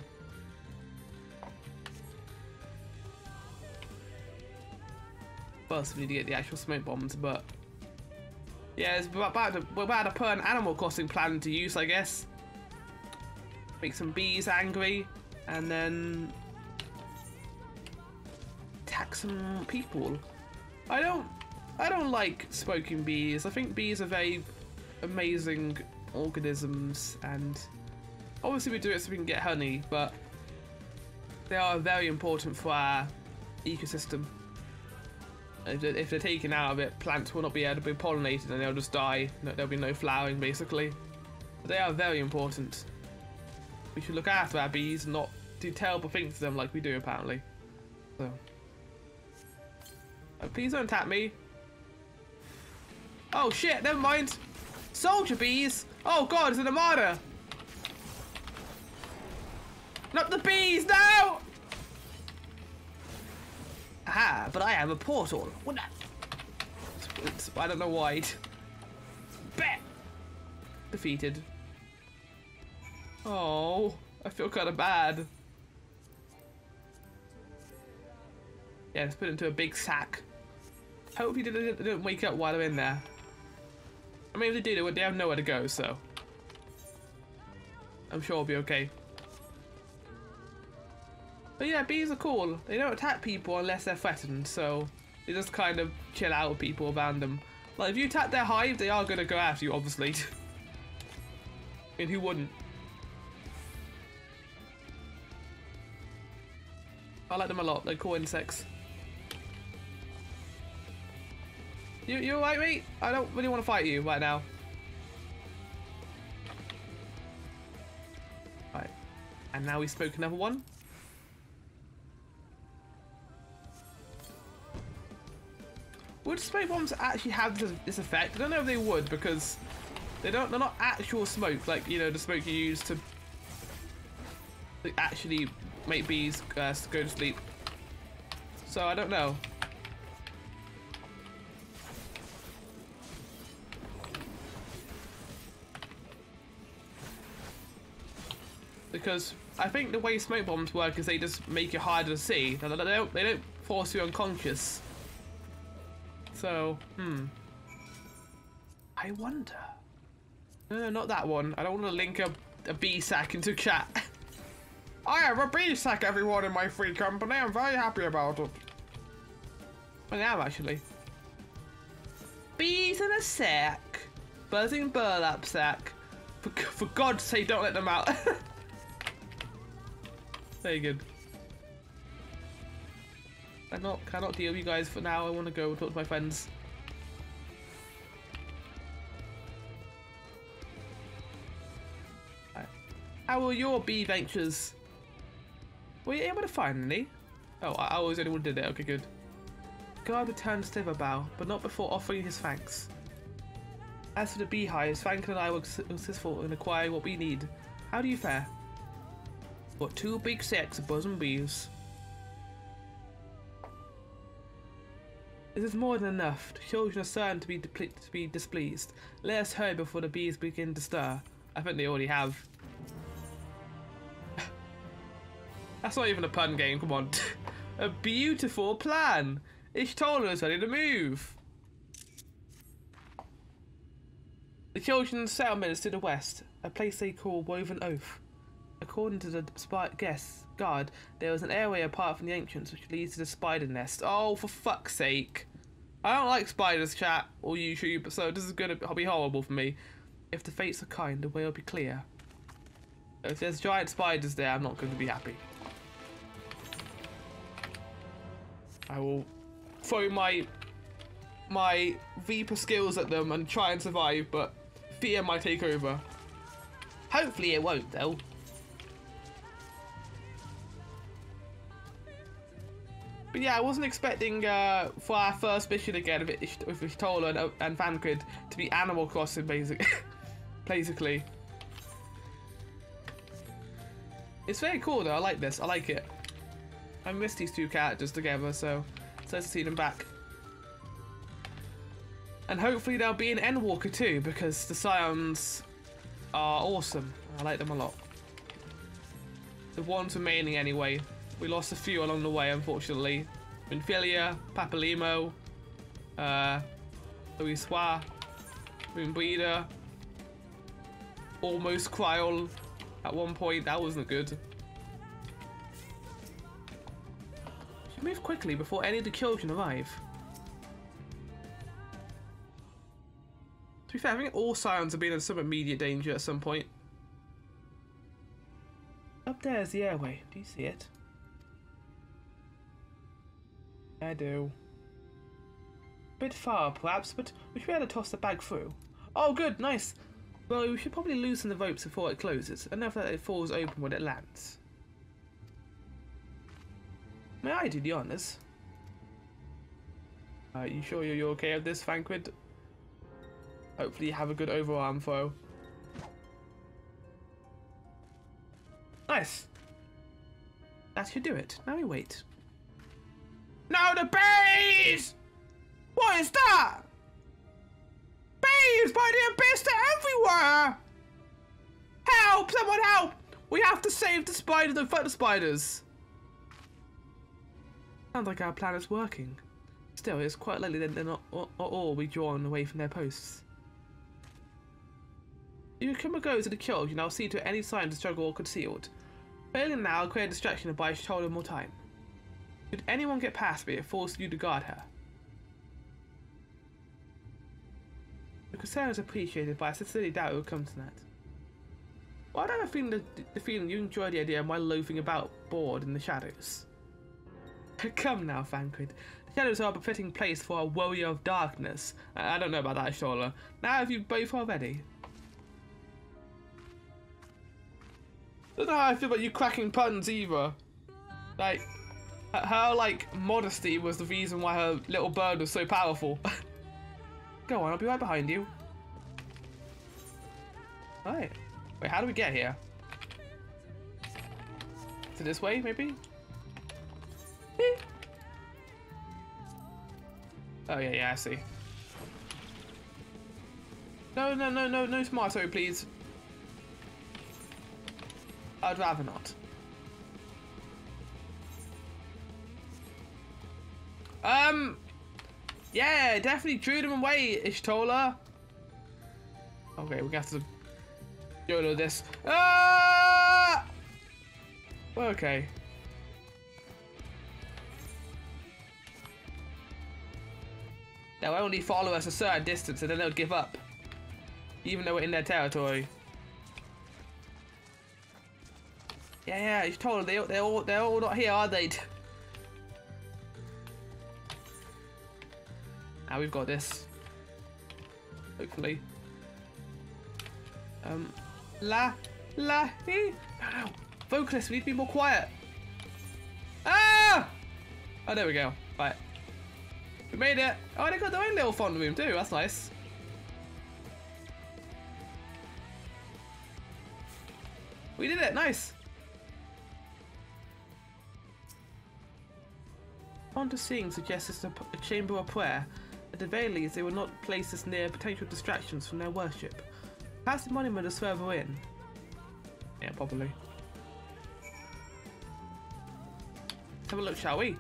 First, we need to get the actual smoke bombs, but yeah, we're about to put an Animal Crossing plan into use, I guess. Make some bees angry, and then attack some people. I don't like smoking bees. I think bees are very amazing organisms, and obviously we do it so we can get honey, but they are very important for our ecosystem. If they're taken out of it, plants will not be able to be pollinated and they'll just die. There'll be no flowering, basically. But they are very important. We should look after our bees and not do terrible things to them like we do, apparently. So, please don't attack me. Oh shit, never mind. Soldier bees! Oh god, it's an armada! Not the bees, no! Aha, but I have a portal. What the? I don't know why. Bet! Defeated. Oh, I feel kind of bad. Yeah, let's put it into a big sack. Hopefully they don't wake up while they're in there. I mean, if they do, they have nowhere to go, so I'm sure it'll be okay. But yeah, bees are cool. They don't attack people unless they're threatened, so they just kind of chill out with people around them. Like, if you attack their hive, they are going to go after you, obviously. I mean, who wouldn't? I like them a lot. They're cool insects. You alright, mate? I don't really want to fight you right now. Right. And now we smoke another one. Would smoke bombs actually have this effect? I don't know if they would, because they're not actual smoke, like, you know, the smoke you use to actually make bees go to sleep. So I don't know. Because I think the way smoke bombs work is they just make it harder to see. They don't force you unconscious. So, I wonder. No, not that one. I don't want to link a bee sack into chat. I have a bee sack, everyone, in my free company. I'm very happy about it. I am, actually. Bees in a sack. Buzzing burlap sack. For God's sake, don't let them out. Very good. Cannot deal with you guys for now. I want to go talk to my friends. Right. How were your bee ventures? Were you able to find any? Oh, I was the only one who did it. Okay, good. Guard returns to Riverbow, but not before offering his thanks. As for the beehives, Franklin and I were successful in acquiring what we need. How do you fare? Got 2 big sacks of buzzing bees. This is more than enough. The children are certain to be displeased. Let us hurry before the bees begin to stir. I think they already have. That's not even a pun game, come on. A beautiful plan. Ishtola is ready to move. The children's settlement is to the west, a place they call Woven Oath. According to the guard, there was an airway apart from the entrance which leads to the spider nest. Oh, for fuck's sake. I don't like spiders, chat, or YouTube, so this is going to be horrible for me. If the fates are kind, the way will be clear. If there's giant spiders there, I'm not going to be happy. I will throw my Viper skills at them and try and survive, but fear might take over. Hopefully it won't, though. But yeah, I wasn't expecting for our first mission again with Ishtola and Vankrid to be Animal Crossing, basically. It's very cool though, I like this, I like it. I miss these 2 characters together, so it's nice to see them back. And hopefully there'll be an Endwalker too, because the Scions are awesome. I like them a lot. The ones remaining anyway. We lost a few along the way, unfortunately. Minfilia, Papalimo, Louis Moonbreeder, almost Kryol at one point. That wasn't good. Should move quickly before any of the children arrive. To be fair, I think all Scions have been in some immediate danger at some point. Up there is the airway. Do you see it? I do. Bit far, perhaps, but we should be able to toss the bag through. Oh, good, nice. Well, we should probably loosen the ropes before it closes, enough that it falls open when it lands. May I do the honours? Are you sure you're okay with this, Vanquid? Hopefully you have a good overarm throw. Nice. That should do it. Now we wait. Now the bees! What is that? Bees by the abyss, they're everywhere! Help! Someone help! We have to save the spiders and fight the spiders. Sounds like our plan is working. Still, it's quite likely that they're not all be drawn away from their posts. You can go to the children and I'll see to any signs of struggle or concealed. Failing now, I'll create a distraction and buy Shoulder more time. Should anyone get past me, it falls you to guard her. The concern is appreciated, but I sincerely doubt it will come to that. Why do I have the feeling you enjoy the idea of my loafing about bored in the shadows? Come now, Vanquid. The shadows are a befitting place for a warrior of darkness. I don't know about that, Shola. Now have you both already? I don't know how I feel about you cracking puns either. Like, her, like, modesty was the reason why her little bird was so powerful. Go on, I'll be right behind you. Right. Wait, how do we get here? Is it this way, maybe? Oh, yeah, I see. No tomato, please. I'd rather not. Yeah, definitely drew them away, Ishtola. Okay, we're gonna have to YOLO this. Ah! Okay. They'll only follow us a certain distance and then they'll give up. Even though we're in their territory. Yeah, you told them they're all not here, are they? Now we've got this. Hopefully. LAHEE. No. Vocalist, we need to be more quiet. Ah! Oh, there we go. Right. We made it. Oh, they got their own little font room too. That's nice. We did it. Nice. Font of seeing suggests it's a chamber of prayer. At the very least, they will not place us near potential distractions from their worship. Perhaps the monument is further in. Yeah, probably. Let's have a look, shall we?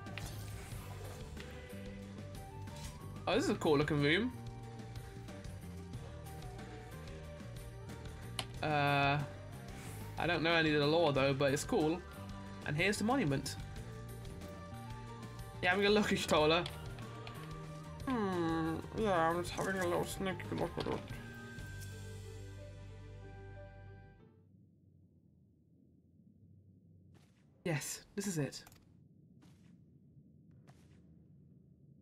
Oh, this is a cool looking room. I don't know any of the lore though, but it's cool. And here's the monument. Yeah, I'm gonna look, Ishtola. Yeah, I'm just having a little sneaky look at it. Yes, this is it.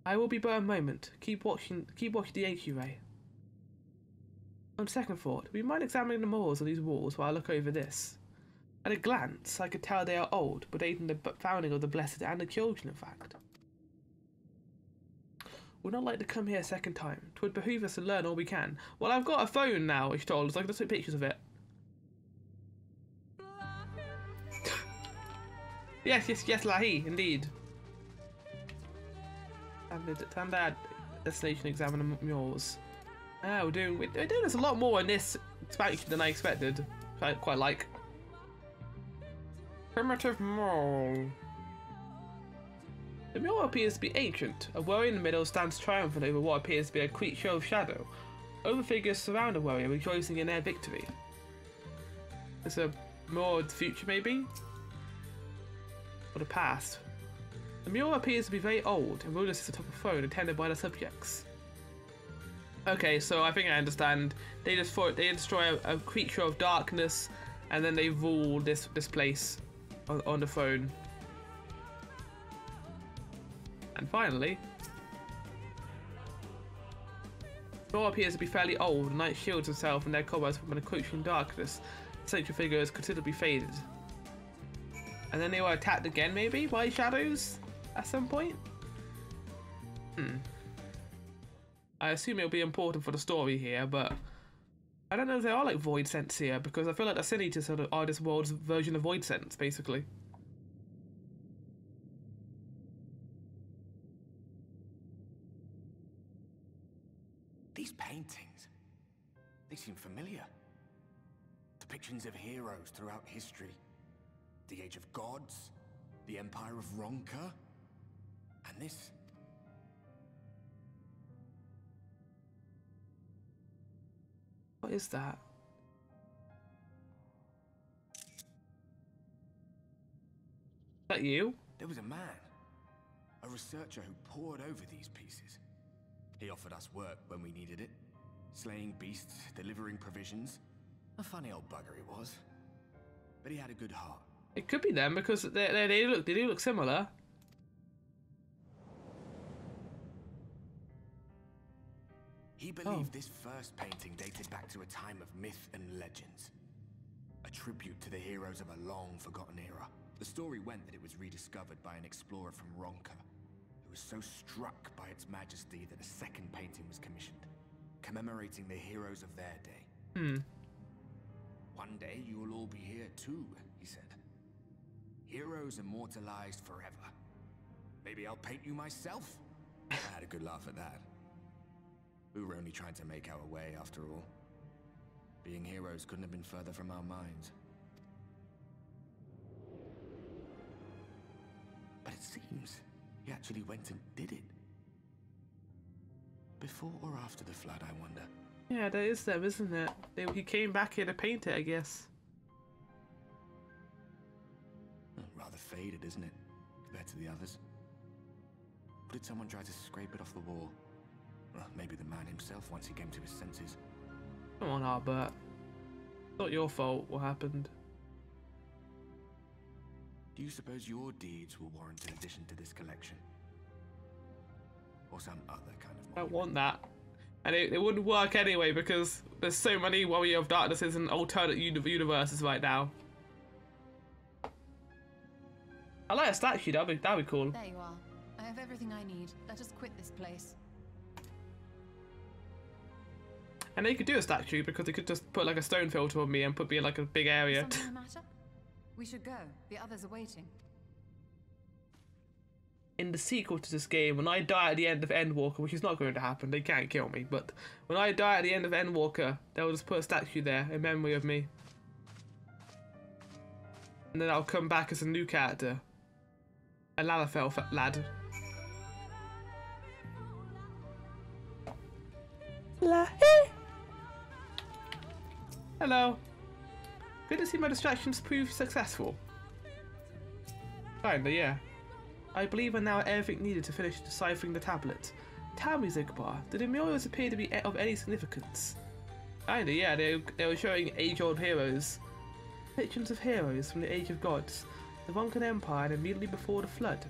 I will be but a moment. Keep watching the HQ ray. On second thought, we might examine the murals on these walls while I look over this. At a glance, I could tell they are old, but dating the founding of the Blessed and the children, in fact. Would not like to come here a second time. 'Twould behoove us to learn all we can. Well, I've got a phone now, she told us. I can just take pictures of it. yes, LAHEE, indeed. And that destination examine the murals. Ah, we're doing this a lot more in this expansion than I expected. Which I quite like. Primitive mall. The mural appears to be ancient. A warrior in the middle stands triumphant over what appears to be a creature of shadow. Other figures surround a warrior, rejoicing in their victory. It's a mural of the future, maybe? Or the past. The mural appears to be very old, and ruler sits atop a throne attended by the subjects. Okay, so I think I understand. They destroy a creature of darkness, and then they rule this place on the throne. And finally, Thor appears to be fairly old. The knight shields himself and their comrades from an encroaching darkness. The central figure is considerably faded. And then they were attacked again, maybe, by shadows at some point? I assume it'll be important for the story here, but I don't know if there are like void scents here, because I feel like the Sin Eaters are this world's version of void scents, basically. These paintings, they seem familiar. Depictions of heroes throughout history. The Age of Gods, the Empire of Ronka, and this. What is that? Is that you? There was a man, a researcher who pored over these pieces. He offered us work when we needed it, slaying beasts, delivering provisions. A funny old bugger he was, but he had a good heart. It could be them because they do look similar. He believed this first painting dated back to a time of myth and legends. A tribute to the heroes of a long-forgotten era. The story went that it was rediscovered by an explorer from Ronka, who was so struck by its majesty that a second painting was commissioned, commemorating the heroes of their day. One day you will all be here too, he said. Heroes immortalized forever. Maybe I'll paint you myself? I had a good laugh at that. We were only trying to make our way after all. Being heroes couldn't have been further from our minds. But it seems he actually went and did it. Before or after the flood, I wonder. Yeah, that is them, isn't it? He came back here to paint it, I guess. Rather faded, isn't it, compared to the others? Or did someone try to scrape it off the wall? Well, maybe the man himself once he came to his senses. Come on, Albert. It's not your fault what happened. Do you suppose your deeds will warrant an addition to this collection? Or some other kind of monument? I don't want that. And it wouldn't work anyway because there's so many Warrior of Darknesses and alternate universes right now. I like a statue, that'd be cool. There you are. I have everything I need. Let us quit this place. And they could do a statue because they could just put like a stone filter on me and put me in like a big area. Something the matter? We should go. The others are waiting. In the sequel to this game, when I die at the end of Endwalker, which is not going to happen, they can't kill me, but when I die at the end of Endwalker, they'll just put a statue there in memory of me. And then I'll come back as a new character. A Lalafell lad. LAHEE! Hello. Good to see my distractions prove successful. Kinda, yeah. I believe I now have everything needed to finish deciphering the tablet. Tell me, Zigbar, did the murals appear to be of any significance? Kinda, yeah, they were showing age-old heroes. Pictures of heroes from the Age of Gods, the Ronkan Empire, and immediately before the Flood.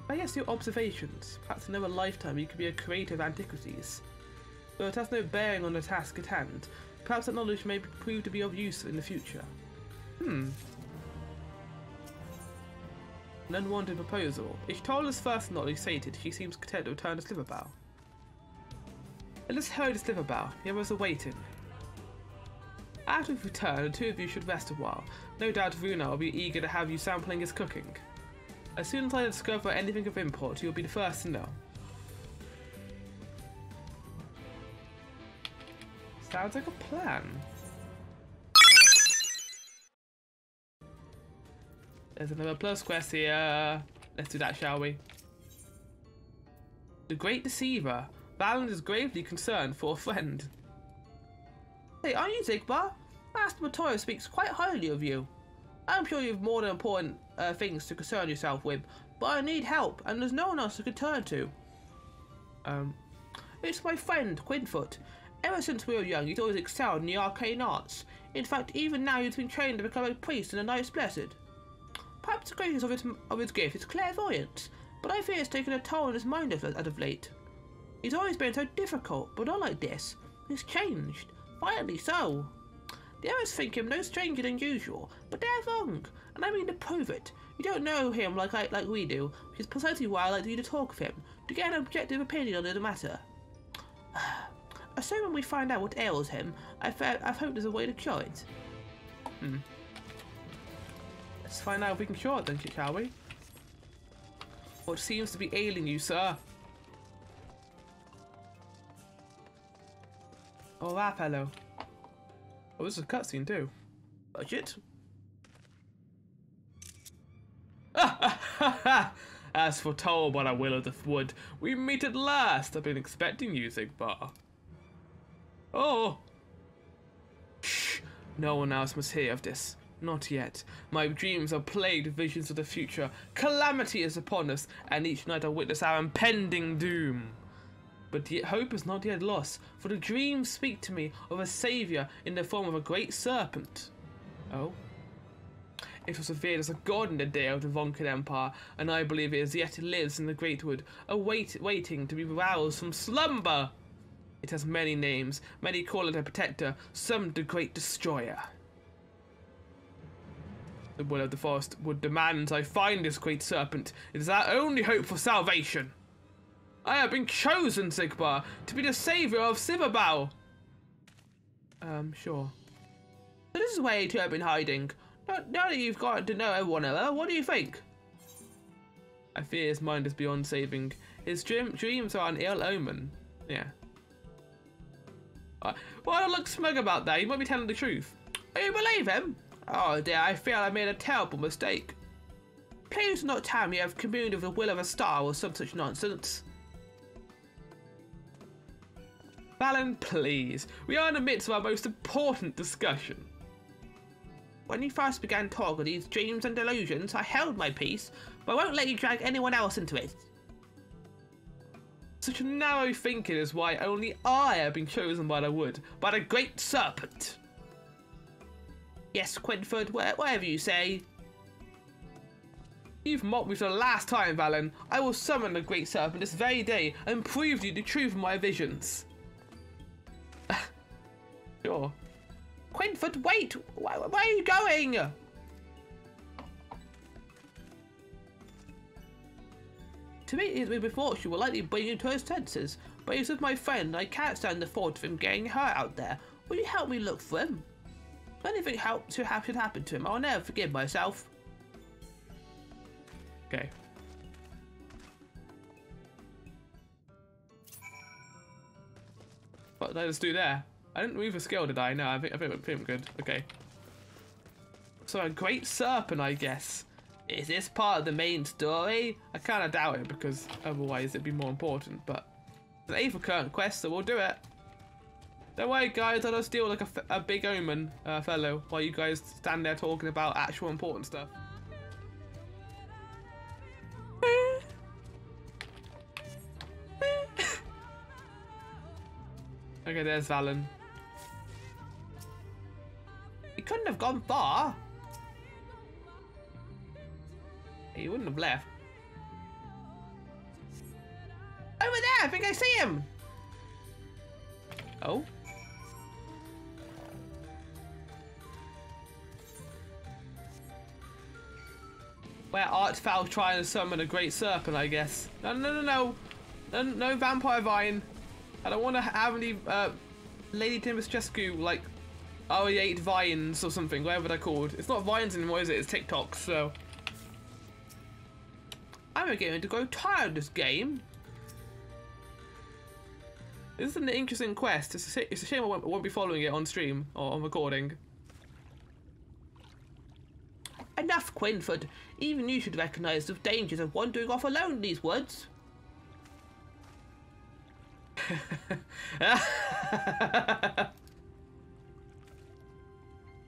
I guess your observations. Perhaps in another lifetime you could be a creator of antiquities. Though it has no bearing on the task at hand, perhaps that knowledge may prove to be of use in the future. An unwanted proposal. If Tola's first knowledge sated, she seems content to return to Sliverbow. Let us hurry to Sliverbow. The others are waiting. After we return, the two of you should rest a while. No doubt Runa will be eager to have you sampling his cooking. As soon as I discover anything of import, you'll be the first to know. Sounds like a plan. There's another plus quest here. Let's do that, shall we? The Great Deceiver. Valen is gravely concerned for a friend. Hey, aren't you Zigbar? Master Matoya speaks quite highly of you. I'm sure you have more than important things to concern yourself with, but I need help, and there's no one else I could turn to. It's my friend, Quinfoot. Ever since we were young, he's always excelled in the arcane arts. In fact, even now he's been trained to become a priest in the Knights Blessed. Perhaps the greatest of his gift is clairvoyance, but I fear it's taken a toll on his mind as of late. He's always been so difficult, but not like this. He's changed. Violently so. The others think him no stranger than usual, but they're wrong, and I mean to prove it. You don't know him like we do, which is precisely why I like you to talk with him, to get an objective opinion on the matter. Assuming we find out what ails him, I've hoped there's a way to cure it. Let's find out if we can cure it then, shall we? What seems to be ailing you, sir? Oh, that fellow. Oh, this is a cutscene too. Budget? As foretold by the will of the wood, we meet at last. I've been expecting you, Zigbar. Oh! Shh! No one else must hear of this. Not yet. My dreams are plagued with visions of the future. Calamity is upon us, and each night I witness our impending doom. But yet hope is not yet lost, for the dreams speak to me of a saviour in the form of a great serpent. Oh? It was revered as a god in the day of the Vonkin Empire, and I believe it as yet lives in the Greatwood, waiting to be roused from slumber. It has many names, many call it a protector, some the Great Destroyer. The will of the forest would demand I find this great serpent. It is our only hope for salvation. I have been chosen, Zigbar, to be the saviour of Silverbow. Sure. So this is where you two have been hiding. Now that you've got to know everyone, what do you think? I fear his mind is beyond saving. His dreams are an ill omen. Yeah. Why don't look smug about that? You might be telling the truth. Do you believe him? Oh dear, I feel I made a terrible mistake. Please do not tell me you have communed with the will of a star or some such nonsense. Valen, please. We are in the midst of our most important discussion. When you first began talking of these dreams and delusions, I held my peace, but I won't let you drag anyone else into it. Such narrow thinking is why only I have been chosen by the wood, by the great serpent. Yes, Quinford, whatever you say. You've mocked me for the last time, Valen. I will summon the great serpent this very day and prove to you the truth of my visions. Sure. Quinford, wait! Where are you going? To meet him before she will likely bring you to his senses, but he's with my friend and I can't stand the thought of him getting hurt out there. Will you help me look for him? If anything should happen to him, I'll never forgive myself. Okay. What did I just do there? I didn't move a skill, did I? No, I think I'm good. Okay. So a great serpent, I guess. Is this part of the main story? I kind of doubt it because otherwise it'd be more important. But it's an 8th recurrent quest, so we'll do it. Don't worry, guys. I'll just deal like a big omen fellow while you guys stand there talking about actual important stuff. Okay, there's Valen. He couldn't have gone far. He wouldn't have left. Over there! I think I see him! Oh? Where Art Foul trying to summon a great serpent, I guess. No, vampire vine. I don't want to have any Lady Dimitrescu like RE8 vines or something, whatever they're called. It's not vines anymore, is it? It's TikToks, so. I'm beginning to grow tired of this game. This is an interesting quest. It's a shame I won't be following it on stream or on recording. Enough, Quinford. Even you should recognise the dangers of wandering off alone in these woods.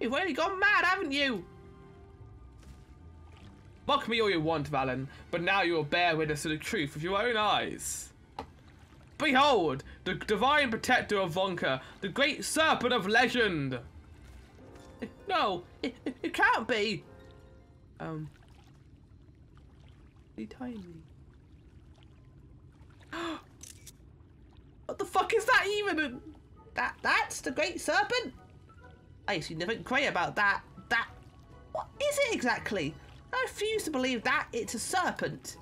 You've really gone mad, haven't you? Mock me all you want, Valen, but now you will bear witness to the truth with your own eyes. Behold, the divine protector of Vonka, the great serpent of legend! No, it can't be! Be tiny. What the fuck is that even? That's the great serpent? I see nothing great about that. What is it exactly? I refuse to believe that it's a serpent.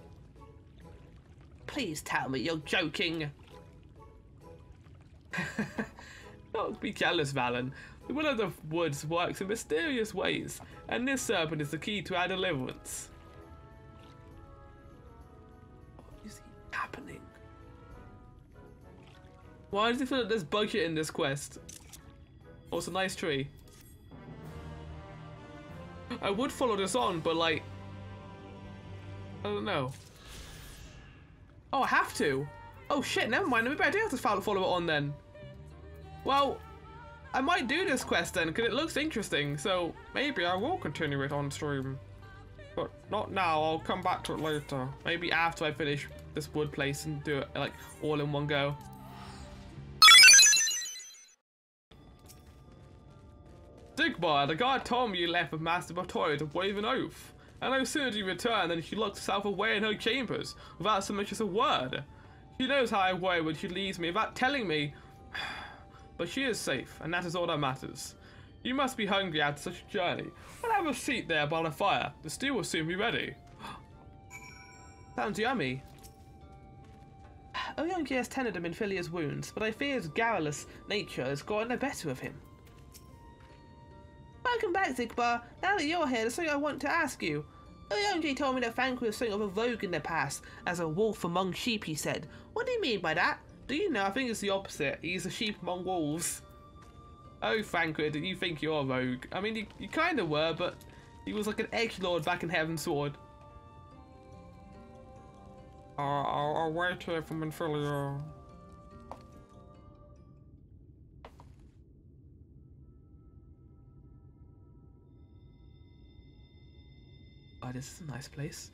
Please tell me you're joking. Don't be jealous, Valen. The will of the woods works in mysterious ways, and this serpent is the key to our deliverance. What is happening? Why does it feel like there's budget in this quest? Oh, it's a nice tree. I would follow this on, but like, I don't know. Oh, I have to. Oh shit, never mind. Maybe I do have to follow it on then. Well, I might do this quest then, because it looks interesting, so maybe I will continue it on stream. But not now, I'll come back to it later. Maybe after I finish this wood place and do it like all in one go. Digbar, the guard told me you left with Master Batoya to wave an oath. And no sooner did you return than she locked herself away in her chambers without so much as a word. She knows how I worry when she leaves me without telling me. But she is safe, and that is all that matters. You must be hungry after such a journey. I'll have a seat there by the fire. The stew will soon be ready. Sounds yummy. Oyonji has tended him in Filia's wounds, but I fear his garrulous nature has gotten the better of him. Welcome back, Zigbar. Now that you're here, there's something I want to ask you. Oyonji told me that Frank was something of a rogue in the past, as a wolf among sheep, he said. What do you mean by that? Do you know, I think it's the opposite. He's a sheep among wolves. Oh, Frankwood, you think you're a rogue. I mean, you kind of were, but he was like an edgelord back in Heaven's Sword. I'll wait here for Minfilia. Oh, this is a nice place.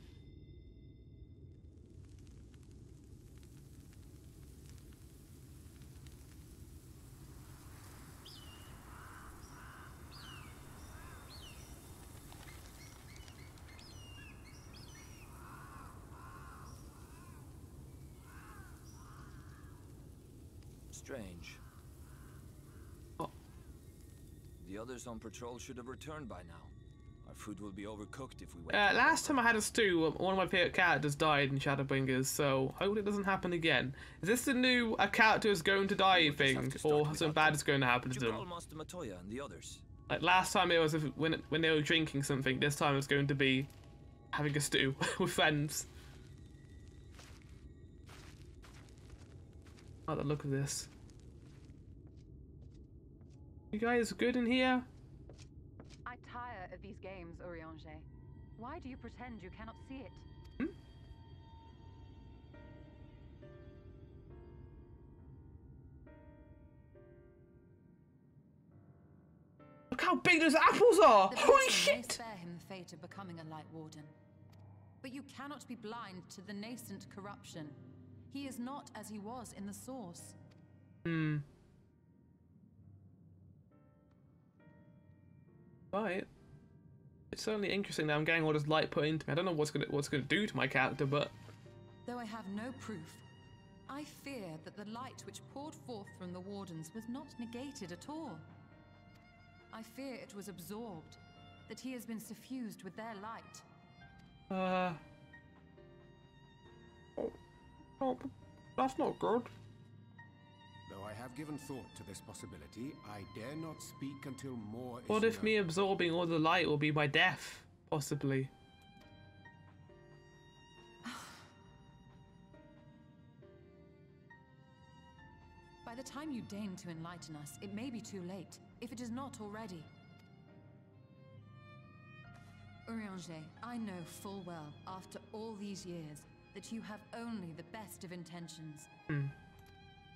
Strange. Oh. The others on patrol should have returned by now. Our food will be overcooked if we wait. Last time I had a stew, one of my favorite characters died in Shadowbringers, so hopefully it doesn't happen again. Is this the new a character is going to die thing, or something bad is going to happen to them? Master Matoya and the others. Like last time it was when they were drinking something. This time it's going to be having a stew with friends. Oh, the look of this. You guys good in here? I tire of these games, Urianger. Why do you pretend you cannot see it? Hmm? Look how big those apples are! The Holy Beacon may shit! spare him the fate of becoming a Light Warden. But you cannot be blind to the nascent corruption. He is not as he was in the source. Hmm. Right. It's certainly interesting that I'm getting all this light put into me. I don't know what's gonna do to my character, but Though I have no proof, I fear that the light which poured forth from the Wardens was not negated at all. I fear it was absorbed, that he has been suffused with their light. Oh, that's not good. Though I have given thought to this possibility, I dare not speak until more is What if known. me absorbing all the light will be my death? Possibly. By the time you deign to enlighten us, it may be too late, if it is not already. Urianger, I know full well, after all these years, that you have only the best of intentions.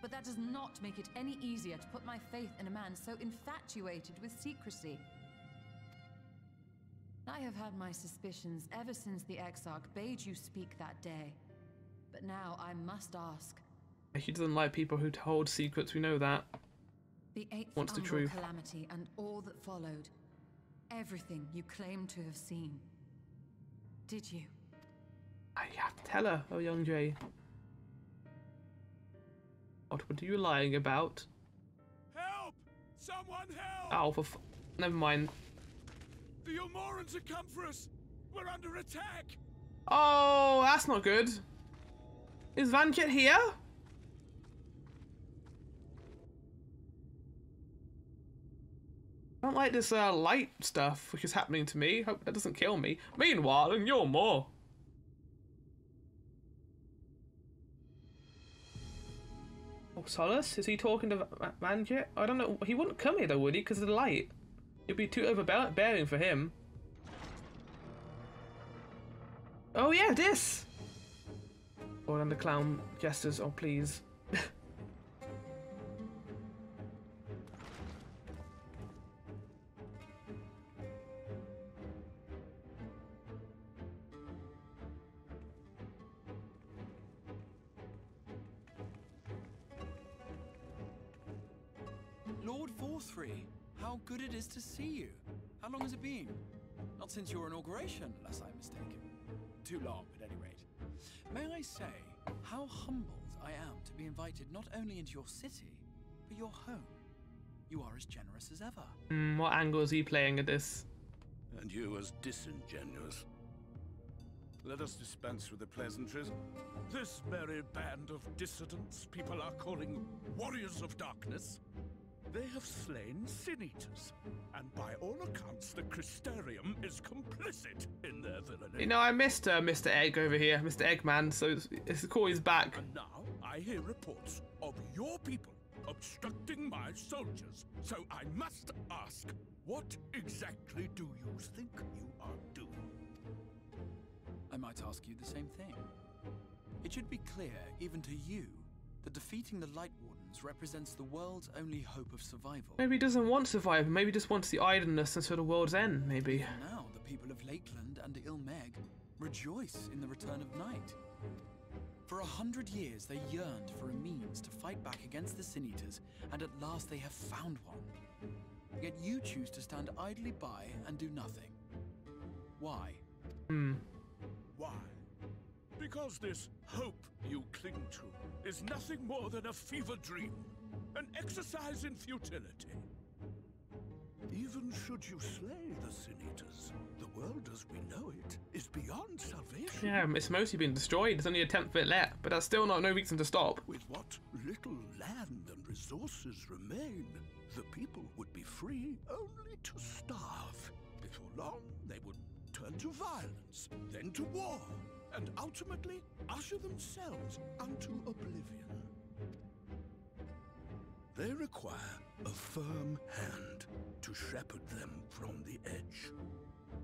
But that does not make it any easier to put my faith in a man so infatuated with secrecy. I have had my suspicions ever since the Exarch bade you speak that day. But now I must ask. He doesn't like people who hold secrets, we know that. The eighth Wants the Umbral truth. calamity and all that followed. Everything you claim to have seen. Did you? I have to tell her, oh young Jay. What are you lying about? Help! Someone help! Oh, never mind. The Ilmorans have come for us! We're under attack! Oh, that's not good. Is Vanjet here? I don't like this light stuff which is happening to me. Hope that doesn't kill me. Meanwhile, and you're more. Oh, Solace? Is he talking to Vanjet? I don't know. He wouldn't come here though, would he? Because of the light. It'd be too overbearing for him. Oh yeah, this! Or then the clown gestures, oh please. Lord Forthry, how good it is to see you. How long has it been? Not since your inauguration, unless I'm mistaken. Too long, at any rate. May I say how humbled I am to be invited not only into your city, but your home. You are as generous as ever. What angle is he playing at this? And you as disingenuous. Let us dispense with the pleasantries. This merry band of dissidents people are calling warriors of darkness. They have slain sin-eaters, and by all accounts, the Crystarium is complicit in their villainy. You know, I missed Mr. Egg over here, Mr. Eggman, so it's cool he's back. And now I hear reports of your people obstructing my soldiers, so I must ask, what exactly do you think you are doing? I might ask you the same thing. It should be clear, even to you, that defeating the Light Wardens represents the world's only hope of survival. Maybe he doesn't want to survive, maybe he just wants the idleness until the world's end, maybe. Even now, the people of Lakeland and Ilmeg rejoice in the return of night. For 100 years, they yearned for a means to fight back against the Sin-Eaters, and at last they have found one. Yet you choose to stand idly by and do nothing. Why? Why? Because this hope you cling to is nothing more than a fever dream, an exercise in futility. Even should you slay the Sin-Eaters, the world as we know it is beyond salvation. Yeah, it's mostly been destroyed. There's only a tenth of it left, but that's still no reason to stop. With what little land and resources remain, the people would be free only to starve. Before long, they would turn to violence, then to war, and ultimately usher themselves unto oblivion. They require a firm hand to shepherd them from the edge.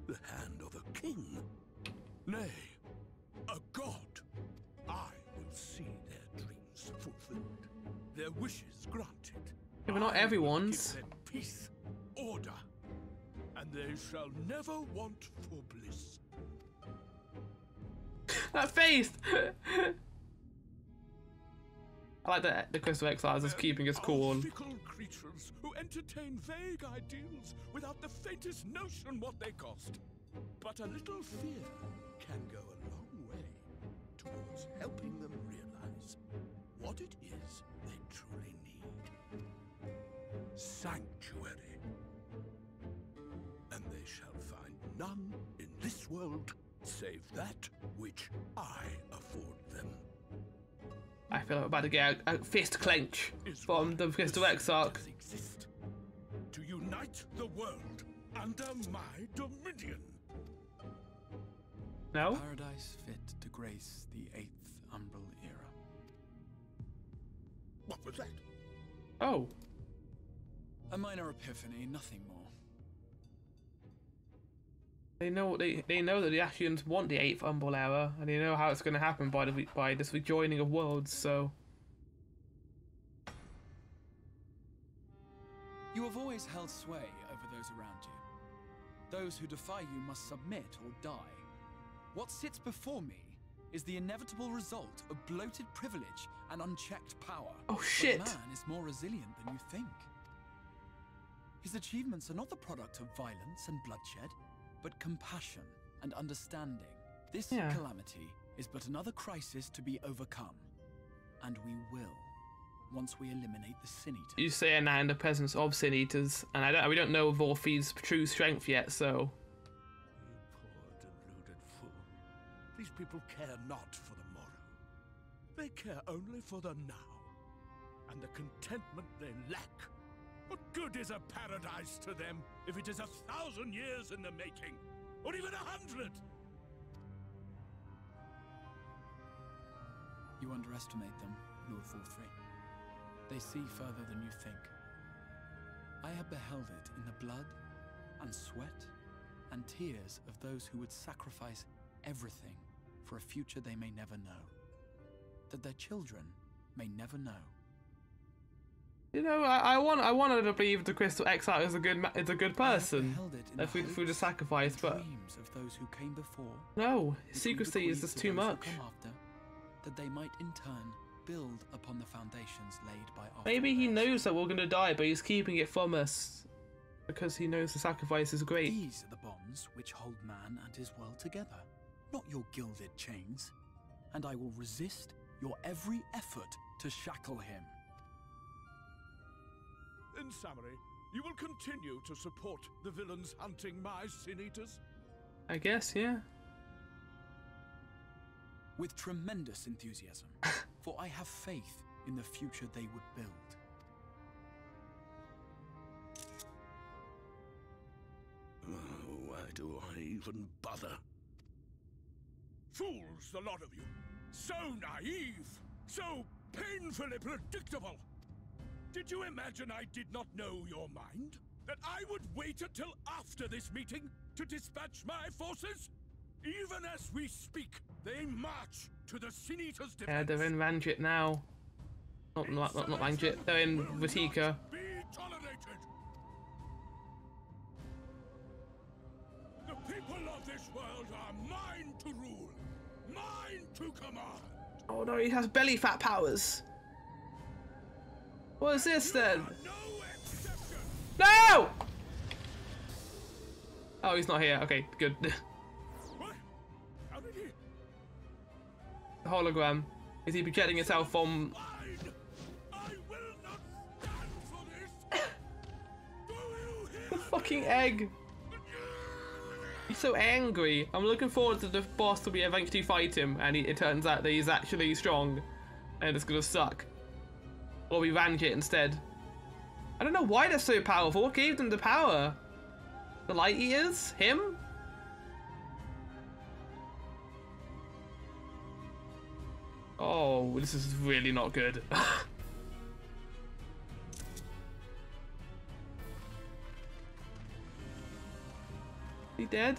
The hand of a king. Nay, a god. I will see their dreams fulfilled, their wishes granted. Yeah, but not everyone's. Give them peace, order, and they shall never want for bliss. That face! I like that the Crystal Exiles is keeping us cool. Fickle creatures who entertain vague ideals without the faintest notion what they cost. But a little fear can go a long way towards helping them realize what it is they truly need. Sanctuary. And they shall find none in this world save that which I afford them. I feel like I'm about to get a fist clench from the Crystal Exarch. Exist to unite the world under my dominion. No? Paradise fit to grace the 8th Umbral era. What was that? Oh. A minor epiphany, nothing more. They know they know that the Ashians want the 8th Umbral Era, and they know how it's going to happen by this rejoining of worlds. So You have always held sway over those around you. Those who defy you must submit or die. What sits before me is the inevitable result of bloated privilege and unchecked power. oh shit! But man is more resilient than you think. His achievements are not the product of violence and bloodshed, but compassion and understanding. This calamity is but another crisis to be overcome. And we will, once we eliminate the Sin Eaters. You say that in the presence of Sin Eaters, and we don't know Vorfi's true strength yet, so. You poor deluded fool. These people care not for the morrow. They care only for the now. And the contentment they lack. What good is a paradise to them if it is 1,000 years in the making? Or even 100? You underestimate them, Lord Forthry. They see further than you think. I have beheld it in the blood and sweat and tears of those who would sacrifice everything for a future they may never know. That their children may never know. You know, I wanted to believe the Crystal Exile is a good person through the sacrifice, but dreams of those who came before, no, secrecy is just too much. That they might in turn build upon the foundations laid by our Maybe he knows that we're gonna die, but he's keeping it from us because he knows the sacrifice is great. These are the bonds which hold man and his world together, not your gilded chains. And I will resist your every effort to shackle him. In summary, you will continue to support the villains hunting my Sin Eaters? I guess, yeah. With tremendous enthusiasm, for I have faith in the future they would build. Why do I even bother? Fools, the lot of you! So naive! So painfully predictable! Did you imagine I did not know your mind? That I would wait until after this meeting to dispatch my forces? Even as we speak, they march to the Sin Eaters' defense. Yeah, they're in Ranjit now. Not Ranjit, they're in Vatika. Be tolerated. The people of this world are mine to rule, mine to command. Oh no, he has belly fat powers. What is this then? No! Oh, he's not here. Okay, good. What? How did he? The hologram. Is he projecting himself from? I will not stand for this. Do you hear? The fucking egg. He's so angry. I'm looking forward to the boss to be eventually fight him, and it turns out that he's actually strong, and it's gonna suck. Or we Ranjit instead. I don't know why they're so powerful. What gave them the power? The Light Eaters? Him? Oh, this is really not good. He dead?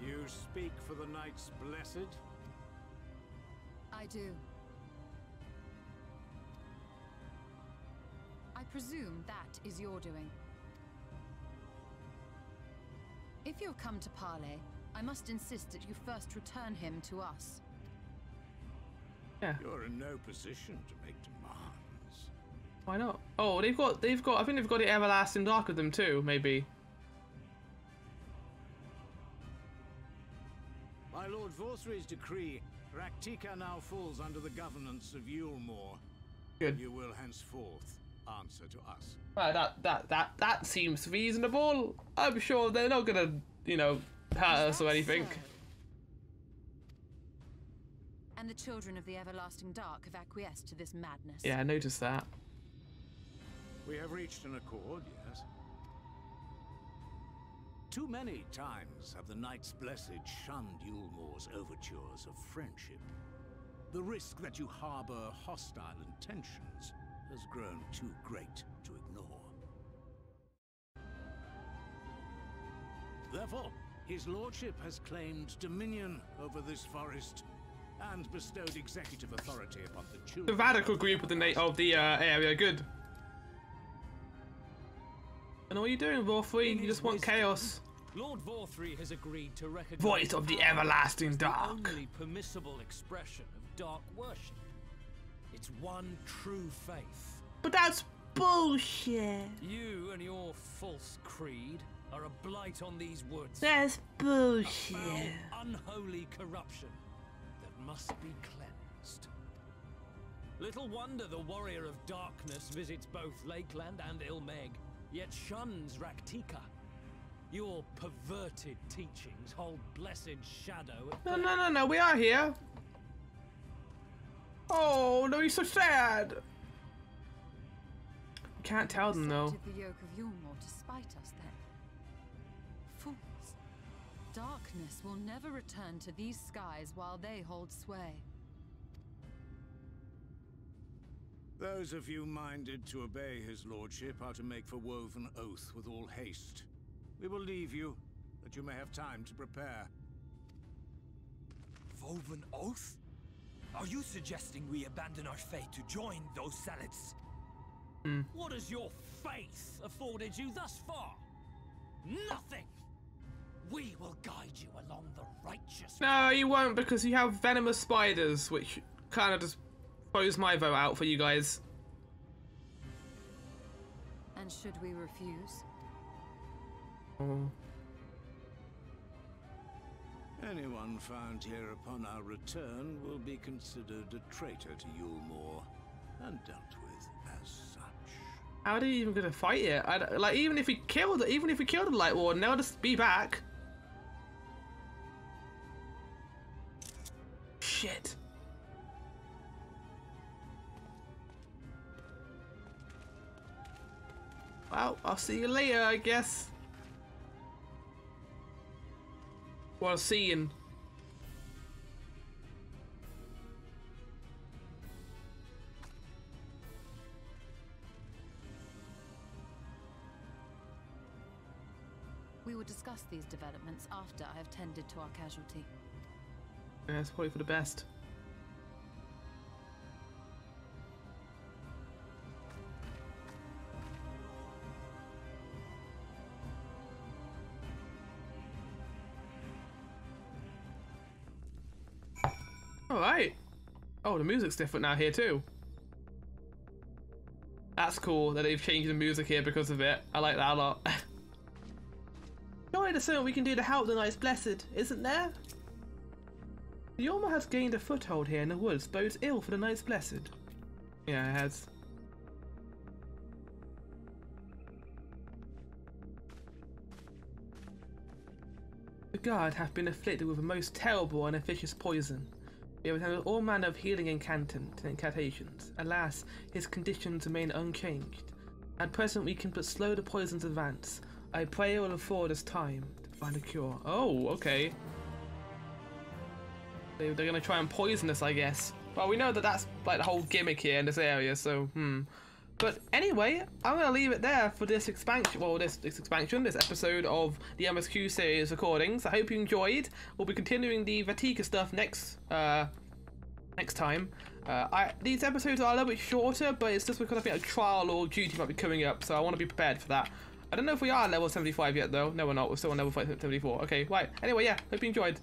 You speak for the Knights Blessed? I do. I presume that is your doing. If you have come to parley, I must insist that you first return him to us. Yeah. You're in no position to make demands. Why not? Oh, they've got, I think they've got the Everlasting Dark of them too, maybe. By Lord Vorthry's decree, Raktika now falls under the governance of Yulmore. Good. You will henceforth answer to us. Well, that seems reasonable. I'm sure they're not gonna, you know, hurt us or anything. So? And the children of the Everlasting Dark have acquiesced to this madness. Yeah, I noticed that. We have reached an accord, yes. Too many times have the Knights Blessed shunned Yulmore's overtures of friendship. The risk that you harbor hostile intentions has grown too great to ignore. Therefore, his lordship has claimed dominion over this forest and bestowed executive authority upon the children. The radical group of the area, good. And what are you doing, Vorfrey? You just want chaos. Lord Vorfrey has agreed to recognize Voice of the everlasting dark. The only permissible expression of dark worship. It's one true faith. But that's bullshit. You and your false creed are a blight on these woods. That's bullshit. A foul, unholy corruption that must be cleansed. Little wonder the warrior of darkness visits both Lakeland and Ilmeg, yet shuns Raktika. Your perverted teachings hold blessed shadow at No, we are here. Oh, no, he's so sad. We can't tell them, though. Accepted the yoke of Yulmore to spite us, then? Fools. Darkness will never return to these skies while they hold sway. Those of you minded to obey his lordship are to make for Woven Oath with all haste. We will leave you, that you may have time to prepare. Woven Oath? Are you suggesting we abandon our fate to join those zealots? What has your faith afforded you thus far? Nothing! We will guide you along the righteous No, you won't, because you have venomous spiders, which kind of just throws my vote out for you guys. And should we refuse? Oh. Anyone found here upon our return will be considered a traitor to Yulmore and dealt with as such. How are you even gonna fight it? Like, even if we killed the Light Warden, they'll just be back. Shit. Well, I'll see you later, I guess. Well, seeing. We will discuss these developments after I have tended to our casualty. Yeah, it's probably for the best. Alright. Oh, the music's different now here too. That's cool that they've changed the music here because of it. I like that a lot. Surely there's something we can do to help the Knights Blessed, isn't there? The Yulmore has gained a foothold here in the woods, bodes ill for the Knights Blessed. Yeah, it has. The guard hath been afflicted with a most terrible and vicious poison. We have handled all manner of healing incantations. Alas, his conditions remain unchanged. At present we can but slow the poison's advance. I pray it will afford us time to find a cure. Oh, okay. They're gonna try and poison us, I guess. Well, we know that that's like the whole gimmick here in this area, so, But anyway, I'm gonna leave it there for this expansion. Well, this episode of the MSQ series recordings. I hope you enjoyed. We'll be continuing the Vatika stuff next time. These episodes are a little bit shorter, but it's just because I think a trial or duty might be coming up, so I want to be prepared for that. I don't know if we are level 75 yet, though. No, we're not. We're still on level 74. Okay, right. Anyway, yeah. Hope you enjoyed.